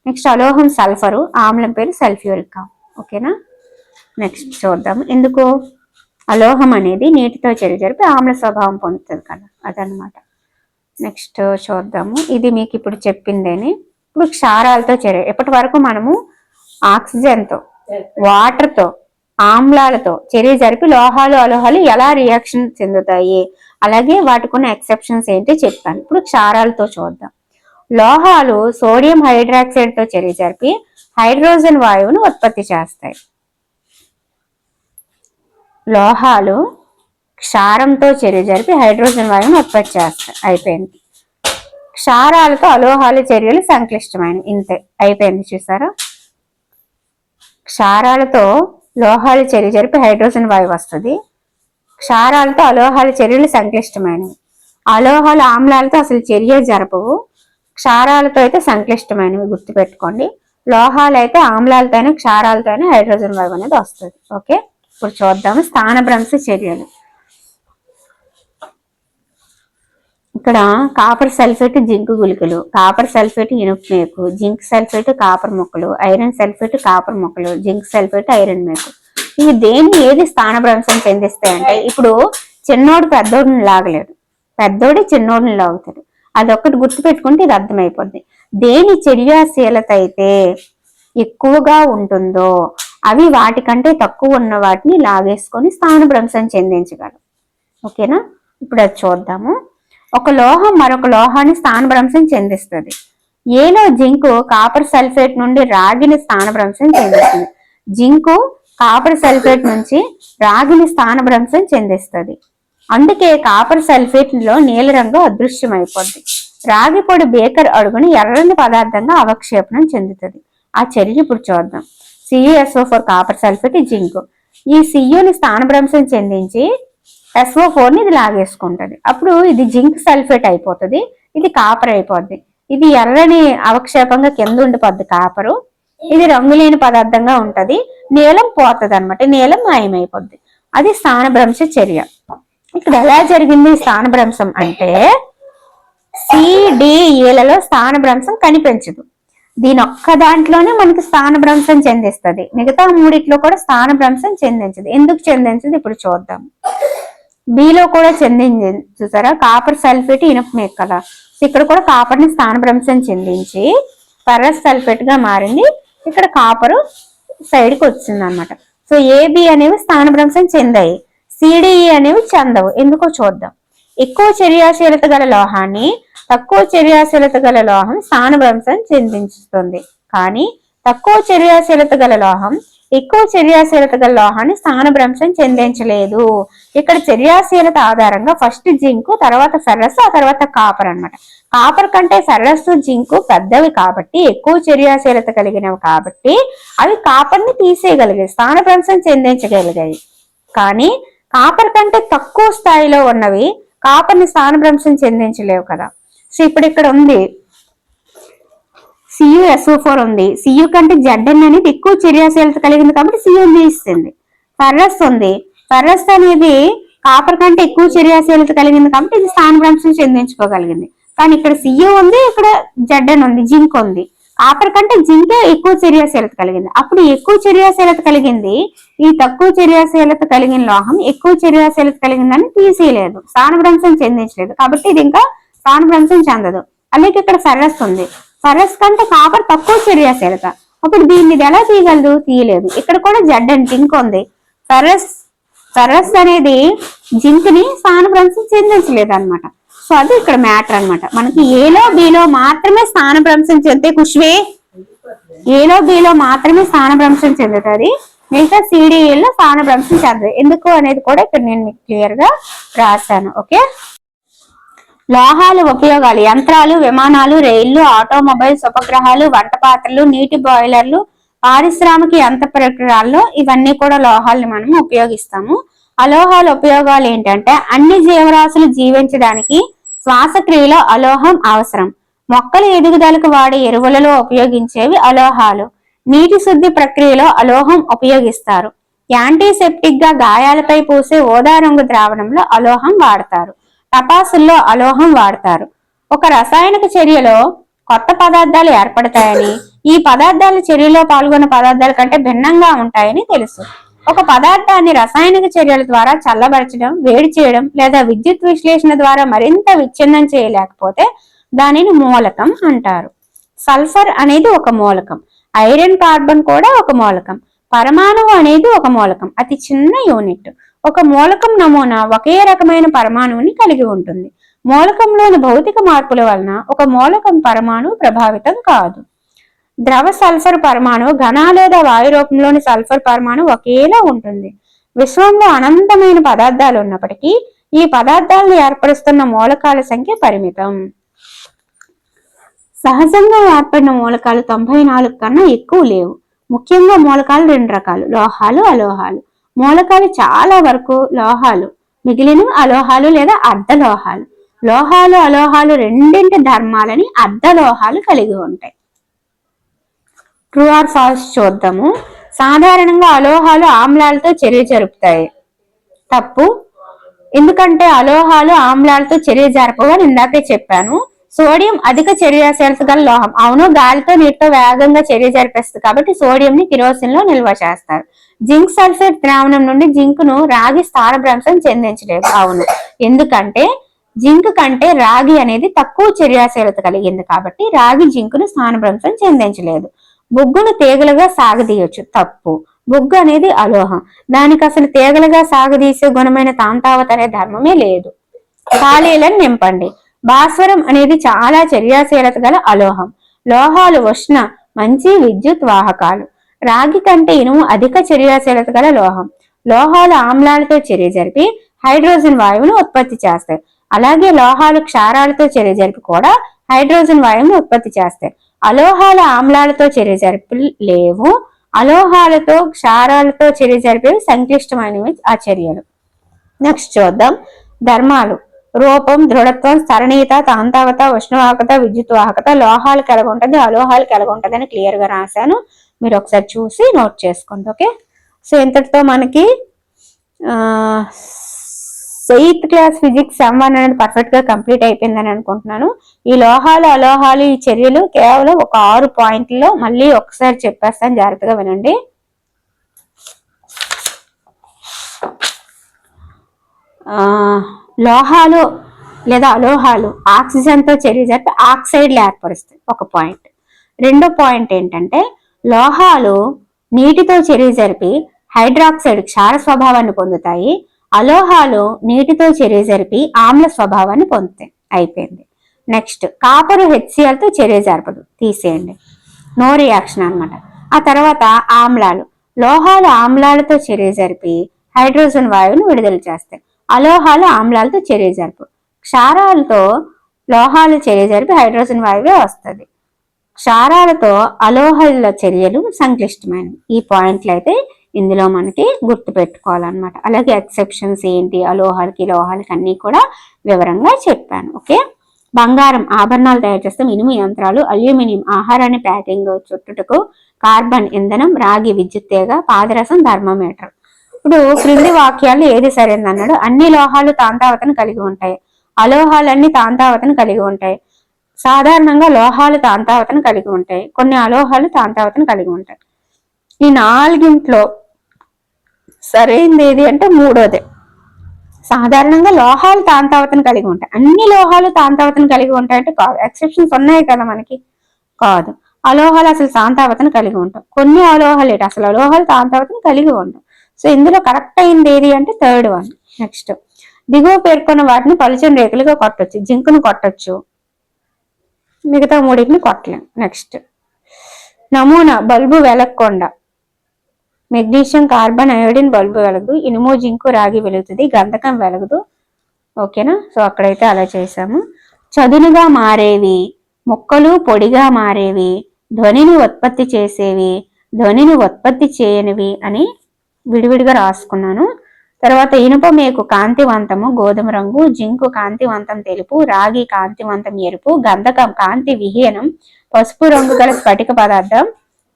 నెక్స్ట్ అలోహం సల్ఫరు, ఆమ్లం పేరు సల్ఫ్యూరిక్. ఓకేనా? నెక్స్ట్ చూద్దాం. ఎందుకు అలోహం అనేది నీటితో చర్య జరిపి ఆమ్ల స్వభావం పొందుతుంది కదా, అదనమాట. నెక్స్ట్ చూద్దాము. ఇది మీకు ఇప్పుడు చెప్పిందేని. ఇప్పుడు క్షారాలతో చర్య. ఇప్పటి వరకు మనము ఆక్సిజన్తో, వాటర్తో, ఆమ్లాలతో చర్య జరిపి లోహాలు అలోహాలు ఎలా రియాక్షన్ చెందుతాయి, అలాగే వాటికి ఉన్న ఎక్సెప్షన్స్ ఏంటి చెప్పాను. ఇప్పుడు క్షారాలతో చూద్దాం. లోహాలు సోడియం హైడ్రాక్సైడ్ తో చర్య జరిపి హైడ్రోజన్ వాయువును ఉత్పత్తి చేస్తాయి. లోహాలు క్షారంతో చర్య జరిపి హైడ్రోజన్ వాయువును ఉత్పత్తి చేస్తాయి. అయిపోయింది. క్షారాలతో అలోహాల చర్యలు సంక్లిష్టమైనవి. ఇంతే, అయిపోయింది. చూసారా? క్షారాలతో లోహాల చర్య జరిపి హైడ్రోజన్ వాయువు వస్తుంది. క్షారాలతో అలోహాల చర్యలు సంక్లిష్టమైనవి. అలోహాలు ఆమ్లాలతో అసలు చర్య జరపవు. క్షారాలతో అయితే సంక్లిష్టమైనవి, గుర్తుపెట్టుకోండి. లోహాలు అయితే ఆమ్లాలతోనే, క్షారాలతోనే హైడ్రోజన్ వాయువు అనేది వస్తుంది. ఓకే, ఇప్పుడు చూద్దాము స్థానభ్రంశ చర్యలు. ఇక్కడ కాపర్ సల్ఫేట్ జింక్ గుళికలు, కాపర్ సల్ఫేట్ ఇనుప మేకు, జింక్ సల్ఫేట్ కాపర్ ముక్కలు, ఐరన్ సల్ఫేట్ కాపర్ ముక్కలు, జింక్ సల్ఫేట్ ఐరన్ మేకు. ఇవి దేన్ని ఏది స్థానభ్రంశం చెందిస్తాయంటే, ఇప్పుడు చిన్నోడు పెద్దోడిని లాగలేడు, పెద్దోడు చిన్నోడిని లాగుతాడు. అదొక్కటి గుర్తుపెట్టుకుంటే ఇది అర్థమైపోద్ది. దేని చర్యాశీలత అయితే ఎక్కువగా ఉంటుందో అవి వాటికంటే తక్కువ ఉన్న వాటిని లాగేసుకొని స్థానభ్రంశం చెందించగలరు. ఓకేనా? ఇప్పుడు అది చూద్దాము. ఒక లోహం మరొక లోహాన్ని స్థానభ్రంశం చెందిస్తుంది. ఏలో జింకు కాపర్ సల్ఫేట్ నుండి రాగిని స్థానభ్రంశం చెందిస్తుంది. జింకు కాపర్ సల్ఫేట్ నుంచి రాగిని స్థానభ్రంశం చెందిస్తుంది. అందుకే కాపర్ సల్ఫేట్ లో నీలరంగు అదృశ్యమైపోద్ది. రాగి పొడి బేకర్ అడుగుని ఎర్రని పదార్థంగా అవక్షేపణం చెందుతుంది. ఆ చర్య ఇప్పుడు చూద్దాం. CuSO4 copper sulphate zinc. ఈ Cuని స్థానభ్రంశం చెందించి SO4ని ఇది లాగేసుకుంటది. అప్పుడు ఇది జింక్ సల్ఫేట్ అయిపోతుంది, ఇది కాపర్ అయిపోద్ది. ఇది ఎర్రని అవక్షేపంగా కింద ఉండిపోద్ది కాపరు. ఇది రంగులేని పదార్థంగా ఉంటది, నీలం పోతుంది అనమాట, నీలం మాయమైపోద్ది. అది స్థానభ్రంశ చర్య. ఇక్కడ ఎలా జరిగింది స్థానభ్రంశం అంటే, CDEలలో స్థానభ్రంశం కనిపించదు. దీని ఒక్క దాంట్లోనే మనకి స్థానభ్రంశం చెందిస్తుంది. మిగతా మూడిట్లో కూడా స్థానభ్రంశం చెందించదు. ఎందుకు చెందించదు ఇప్పుడు చూద్దాం. బిలో కూడా చెందింది. చూసారా? కాపర్ సల్ఫేట్ ఇనుప మేకు కదా, ఇక్కడ కూడా కాపర్ ని స్థానభ్రంశం చెందించి ఫెర్రస్ సల్ఫేట్ గా మారింది. ఇక్కడ కాపరు సైడ్ కి వచ్చింది అనమాట. సో AB అనేవి స్థానభ్రంశం చెందాయి, CDE అనేవి చెందవు. ఎందుకో చూద్దాం. ఎక్కువ చర్యాశీలత గల లోహాన్ని తక్కువ చర్యాశీలత గల లోహం స్థానభ్రంశం చెందించుతుంది. కానీ తక్కువ చర్యాశీలత గల లోహం ఎక్కువ చర్యాశీలత గల లోహాన్ని స్థానభ్రంశం చెందించలేదు. ఇక్కడ చర్యాశీలత ఆధారంగా ఫస్ట్ జింకు, తర్వాత ఫెర్రస్, ఆ తర్వాత కాపర్ అనమాట. కాపర్ కంటే ఫెర్రస్ జింకు పెద్దవి కాబట్టి, ఎక్కువ చర్యాశీలత కలిగినవి కాబట్టి అవి కాపర్ ని తీసేయగలిగాయి, స్థానభ్రంశం చెందించగలిగాయి. కానీ కాపర్ కంటే తక్కువ స్థాయిలో ఉన్నవి కాపర్ ని స్థానభ్రంశం చెందించలేవు కదా. సో ఇప్పుడు ఇక్కడ ఉంది CuSO4 ఉంది. Cu కంటే Zn అనేది ఎక్కువ చర్యాశీలత కలిగింది కాబట్టి Cu తీస్తుంది. ఫెర్రస్ ఉంది. ఫెర్రస్ అనేది కాపర్ కంటే ఎక్కువ చర్యాశీలత కలిగింది కాబట్టి ఇది స్థానభ్రంశం చెందించుకోగలిగింది. కానీ ఇక్కడ Cu ఉంది, ఇక్కడ Zn ఉంది, జింక్ ఉంది. కాపర్ కంటే జింకే ఎక్కువ చర్యాశీలత కలిగింది. అప్పుడు ఎక్కువ చర్యాశీలత కలిగింది, ఈ తక్కువ చర్యాశీలత కలిగిన లోహం ఎక్కువ చర్యాశీలత కలిగిందని తీసేయలేదు, స్థానభ్రంశం చెందించలేదు. కాబట్టి ఇది ఇంకా స్థానభ్రంశం చెందదు. అలాగే ఇక్కడ ఫెర్రస్ ఉంది. ఫెర్రస్ కంటే కాపర్ తక్కువ చర్యాశీలత, అప్పుడు దీన్ని ఇది ఎలా తీయగలదు? తీయలేదు. ఇక్కడ కూడా Zn జింక్ ఉంది. ఫెర్రస్ అనేది జింక్ ని స్థానభ్రంశం చెందించలేదు అనమాట. సో అది ఇక్కడ మ్యాటర్ అనమాట. మనకి ఏలో బిలో మాత్రమే స్థానభ్రంశం చెందితే ఖుష్వే ఏలో బిలో మాత్రమే స్థానభ్రంశం చెందుతుంది, మిగతా సిడిఈలో స్థానభ్రంశం చెందదు. ఎందుకు అనేది కూడా ఇక్కడ నేను మీకు క్లియర్ గా రాశాను. ఓకే, లోహాలు ఉపయోగాలు: యంత్రాలు, విమానాలు, రైళ్లు, ఆటోమొబైల్స్, ఉపగ్రహాలు, వంట పాత్రలు, నీటి బాయిలర్లు, పారిశ్రామిక యంత్ర పరికరాల్లో ఇవన్నీ కూడా లోహాలను మనం ఉపయోగిస్తాము. అలోహాల ఉపయోగాలు ఏంటంటే అన్ని జీవరాశులు జీవించడానికి శ్వాసక్రియలో అలోహం అవసరం. మొక్కల ఎదుగుదలకు వాడే ఎరువులలో ఉపయోగించేవి అలోహాలు. నీటి శుద్ధి ప్రక్రియలో అలోహం ఉపయోగిస్తారు. యాంటీసెప్టిక్ గా గాయాలపై పూసే ఊదా రంగు ద్రావణంలో అలోహం వాడతారు. టపాసుల్లో అలోహం వాడతారు. ఒక రసాయనిక చర్యలో కొత్త పదార్థాలు ఏర్పడతాయని, ఈ పదార్థాల చర్యలో పాల్గొన్న పదార్థాల కంటే భిన్నంగా ఉంటాయని తెలుసు. ఒక పదార్థాన్ని రసాయనిక చర్యల ద్వారా చల్లబరచడం, వేడి చేయడం లేదా విద్యుత్ విశ్లేషణ ద్వారా మరింత విచ్ఛిన్నం చేయలేకపోతే దానిని మూలకం అంటారు. సల్ఫర్ అనేది ఒక మూలకం. ఐరన్, కార్బన్ కూడా ఒక మూలకం. పరమాణువు అనేది ఒక మూలకం, అతి చిన్న యూనిట్. ఒక మూలకం నమూనా ఒకే రకమైన పరమాణువుని కలిగి ఉంటుంది. మూలకంలోని భౌతిక మార్పుల వలన ఒక మూలకం పరమాణువు ప్రభావితం కాదు. ద్రవ సల్ఫర్ పరమాణువు ఘన లేదా వాయు రూపంలోని సల్ఫర్ పరమాణువు ఒకేలా ఉంటుంది. విశ్వంలో అనంతమైన పదార్థాలు ఉన్నప్పటికీ ఈ పదార్థాలను ఏర్పరుస్తున్న మూలకాల సంఖ్య పరిమితం. సహజంగా ఏర్పడిన మూలకాలు 94 కన్నా ఎక్కువ లేవు. ముఖ్యంగా మూలకాలు 2 రకాలు: లోహాలు, అలోహాలు. మూలకాలు చాలా వరకు లోహాలు, మిగిలినవి అలోహాలు లేదా అర్ధలోహాలు. లోహాలు, అలోహాలు రెండింటి ధర్మాలని అర్ధలోహాలు కలిగి ఉంటాయి. ట్రూ ఆర్ ఫాల్స్ చూద్దాము. సాధారణంగా అలోహాలు ఆమ్లాలతో చర్య జరుపుతాయి. తప్పు. ఎందుకంటే అలోహాలు ఆమ్లాలతో చర్య జరపవు అని ఇందాకే చెప్పాను. సోడియం అధిక చర్యాశీలత గల లోహం. అవును, గాలితో నీటితో వేగంగా చర్య జరిపేస్తుంది కాబట్టి సోడియం ని కిరోసిన్ లో నిల్వ చేస్తారు. జింక్ సల్ఫేట్ ద్రావణం నుండి జింక్ ను రాగి స్థానభ్రంశం చెందించలేదు. అవును, ఎందుకంటే జింక్ కంటే రాగి అనేది తక్కువ చర్యాశీలత కలిగింది కాబట్టి రాగి జింక్ ను స్థానభ్రంశం చెందించలేదు. బొగ్గును తీగలుగా సాగదీయొచ్చు. తప్పు. బొగ్గు అనేది అలోహం, దానికి అసలు తీగలుగా సాగదీసే గుణమైన తాంతావత అనే ధర్మమే లేదు. ఖాళీలను నింపండి. భాస్వరం అనేది చాలా చర్యాశీలత గల అలోహం. లోహాలు ఉష్ణ, మంచి విద్యుత్ వాహకాలు. రాగి కంటే ఇనుము అధిక చర్యాశీలత గల లోహం. లోహాలు ఆమ్లాలతో చర్య జరిపి హైడ్రోజన్ వాయువును ఉత్పత్తి చేస్తాయి. అలాగే లోహాలు క్షారాలతో చర్య జరిపి కూడా హైడ్రోజన్ వాయువును ఉత్పత్తి చేస్తాయి. అలోహాల ఆమ్లాలతో చర్య జరిపి లేవు. అలోహాలతో క్షారాలతో చర్య జరిపేవి సంక్లిష్టమైనవి ఆ చర్యలు. నెక్స్ట్ చూద్దాం. ధర్మాలు: రూపం, దృఢత్వం, స్థరణీయత, తాంతావత, ఉష్ణవాహకత, విద్యుత్ వాహకత. లోహాలు కలిగి ఉంటుంది, అలోహాలు కలిగి ఉంటుంది అని క్లియర్ గా రాశాను. మీరు ఒకసారి చూసి నోట్ చేసుకోండి. ఓకే, సో ఇంతటితో మనకి 8th క్లాస్ ఫిజిక్స్ సెమ్ 1 అనేది పర్ఫెక్ట్ గా కంప్లీట్ అయిపోయిందని అనుకుంటున్నాను. ఈ లోహాలు, అలోహాలు, ఈ చర్యలు కేవలం ఒక 6 పాయింట్లలో మళ్ళీ ఒకసారి చెప్పేస్తాను, జాగ్రత్తగా వినండి. లోహాలు లేదా అలోహాలు ఆక్సిజన్ తో చర్య జరిపి ఆక్సైడ్లు ఏర్పరుస్తాయి, ఒక పాయింట్. రెండో పాయింట్ ఏంటంటే లోహాలు నీటితో చర్య జరిపి హైడ్రాక్సైడ్ క్షార స్వభావాన్ని పొందుతాయి. అలోహాలు నీటితో చర్య జరిపి ఆమ్ల స్వభావాన్ని పొందుతాయి. అయిపోయింది. నెక్స్ట్, కాపరు HCl తో చర్య జరపదు, తీసేయండి, నో రియాక్షన్ అనమాట. ఆ తర్వాత ఆమ్లాలు. లోహాలు ఆమ్లాలతో చర్య జరిపి హైడ్రోజన్ వాయువును విడుదల చేస్తాయి. అలోహాలు ఆమ్లాలతో చర్య జరుపు. క్షారాలతో లోహాలు చర్య జరిపి హైడ్రోజన్ వాయువే వస్తుంది. క్షారాలతో అలోహాల చర్యలు సంక్లిష్టమైనవి. ఈ పాయింట్లు అయితే ఇందులో మనకి గుర్తు పెట్టుకోవాలన్నమాట. అలాగే ఎక్సెప్షన్స్ ఏంటి, అలోహాలకి లోహాలకి అన్ని కూడా వివరంగా చెప్పాను. ఓకే, బంగారం ఆభరణాలు తయారు చేస్తాం, ఇనుము యంత్రాలు, అల్యూమినియం ఆహారాన్ని ప్యాకింగ్ చుట్టుటకు, కార్బన్ ఇంధనం, రాగి విద్యుత్ తీగ, పాదరసం థర్మోమీటర్. ఇప్పుడు క్రింది వాక్యాలు ఏది సరైనది అన్నాడు. అన్ని లోహాలు తాంతావతను కలిగి ఉంటాయి. అలోహాలన్నీ తాంతావతను కలిగి ఉంటాయి. సాధారణంగా లోహాలు తాంతావతను కలిగి ఉంటాయి. కొన్ని అలోహాలు తాంతావతను కలిగి ఉంటాయి. ఈ 4గింట్లో సరైనది ఏది అంటే మూడోదే. సాధారణంగా లోహాలు తాంతావతను కలిగి ఉంటాయి. అన్ని లోహాలు తాంతావతను కలిగి ఉంటాయంటే కాదు, ఎక్సెప్షన్స్ ఉన్నాయి కదా మనకి, కాదు. అలోహాలు అసలు తాంతావతను కలిగి ఉంటాం. కొన్ని అలోహాలు ఏంటి అసలు అలోహాలు తాంతావతను కలిగి ఉంటాం. సో ఇందులో కరెక్ట్ అయింది ఏది అంటే 3rd వన్. నెక్స్ట్, దిగువ పేర్కొన్న వాటిని పలుచని రేకులుగా కొట్టొచ్చు. జింకును కొట్టొచ్చు, మిగతా మూడింటిని కొట్టలేం. నెక్స్ట్, నమూనా బల్బు వెలగకుండా, మెగ్నీషియం కార్బన్ అయోడిన్ బల్బు వెలగదు, ఇనుము జింకు రాగి వెలుగుతుంది, గంధకం వెలగదు. ఓకేనా? సో అక్కడైతే అలా చేసాము. చదునుగా మారేవి, మొక్కలు పొడిగా మారేవి, ధ్వనిని ఉత్పత్తి చేసేవి, ధ్వనిని ఉత్పత్తి చేయనివి అని విడివిడిగా రాసుకున్నాను. తర్వాత ఇనుప మేకు కాంతివంతము గోధుమ రంగు, జింకు కాంతివంతం తెలుపు, రాగి కాంతివంతం ఎరుపు, గంధకం కాంతి విహీనం పసుపు రంగు గల స్ఫటిక పదార్థం,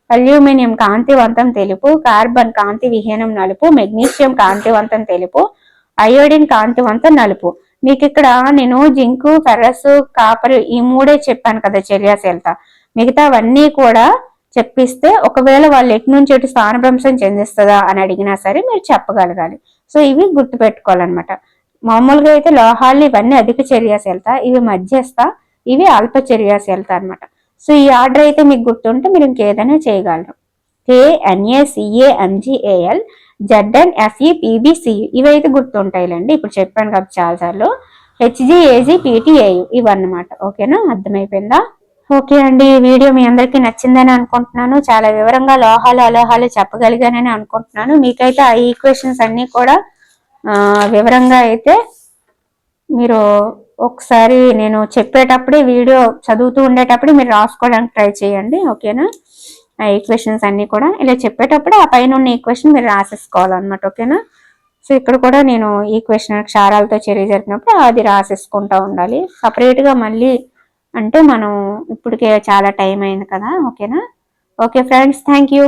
అల్యూమినియం కాంతివంతం తెలుపు, కార్బన్ కాంతి విహీనం నలుపు, మెగ్నీషియం కాంతివంతం తెలుపు, అయోడిన్ కాంతివంతం నలుపు. మీకు ఇక్కడ నేను జింకు, ఫెర్రస్, కాపర్ ఈ మూడే చెప్పాను కదా చర్యాశీలత. మిగతావన్నీ కూడా చెప్పిస్తే ఒకవేళ వాళ్ళు ఎటు నుంచి ఎటు స్థానభ్రంశం చెందిస్తుందా అని అడిగినా సరే మీరు చెప్పగలగాలి. సో ఇవి గుర్తు పెట్టుకోవాలన్నమాట. మామూలుగా అయితే లోహాలు ఇవన్నీ అధిక చర్యాశీలత, ఇవి మధ్యస్థ, ఇవి అల్ప చర్యాశీలత అనమాట. సో ఈ ఆర్డర్ అయితే మీకు గుర్తుంటే మీరు ఇంకేదైనా చేయగలరు. KNaCaMgAl ZnFePbCu ఇవైతే గుర్తుంటాయిలేండి, ఇప్పుడు చెప్పాను కదా చాలాసార్లు. HgAgPtAu ఇవన్నమాట. ఓకేనా? అర్థమైపోయిందా? ఓకే అండి, ఈ వీడియో మీ అందరికీ నచ్చిందని అనుకుంటున్నాను. చాలా వివరంగా లోహాలు అలోహాలు చెప్పగలిగానని అనుకుంటున్నాను. మీకైతే ఆ ఈక్వేషన్స్ అన్నీ కూడా వివరంగా అయితే మీరు ఒకసారి నేను చెప్పేటప్పుడే వీడియో చదువుతూ ఉండేటప్పుడు మీరు రాసుకోవడానికి ట్రై చేయండి. ఓకేనా? ఆ ఈక్వేషన్స్ అన్నీ కూడా ఇలా చెప్పేటప్పుడు ఆ పైన ఉన్న ఈక్వేషన్ మీరు రాసేసుకోవాలన్నమాట. ఓకేనా? సో ఇక్కడ కూడా నేను ఈక్వేషన్ క్షారాలతో చర్య జరిపినప్పుడు అది రాసేసుకుంటూ ఉండాలి సపరేట్గా. మళ్ళీ అంటే మనం ఇప్పటికే చాలా టైం అయింది కదా. ఓకేనా? Okay friends, thank you.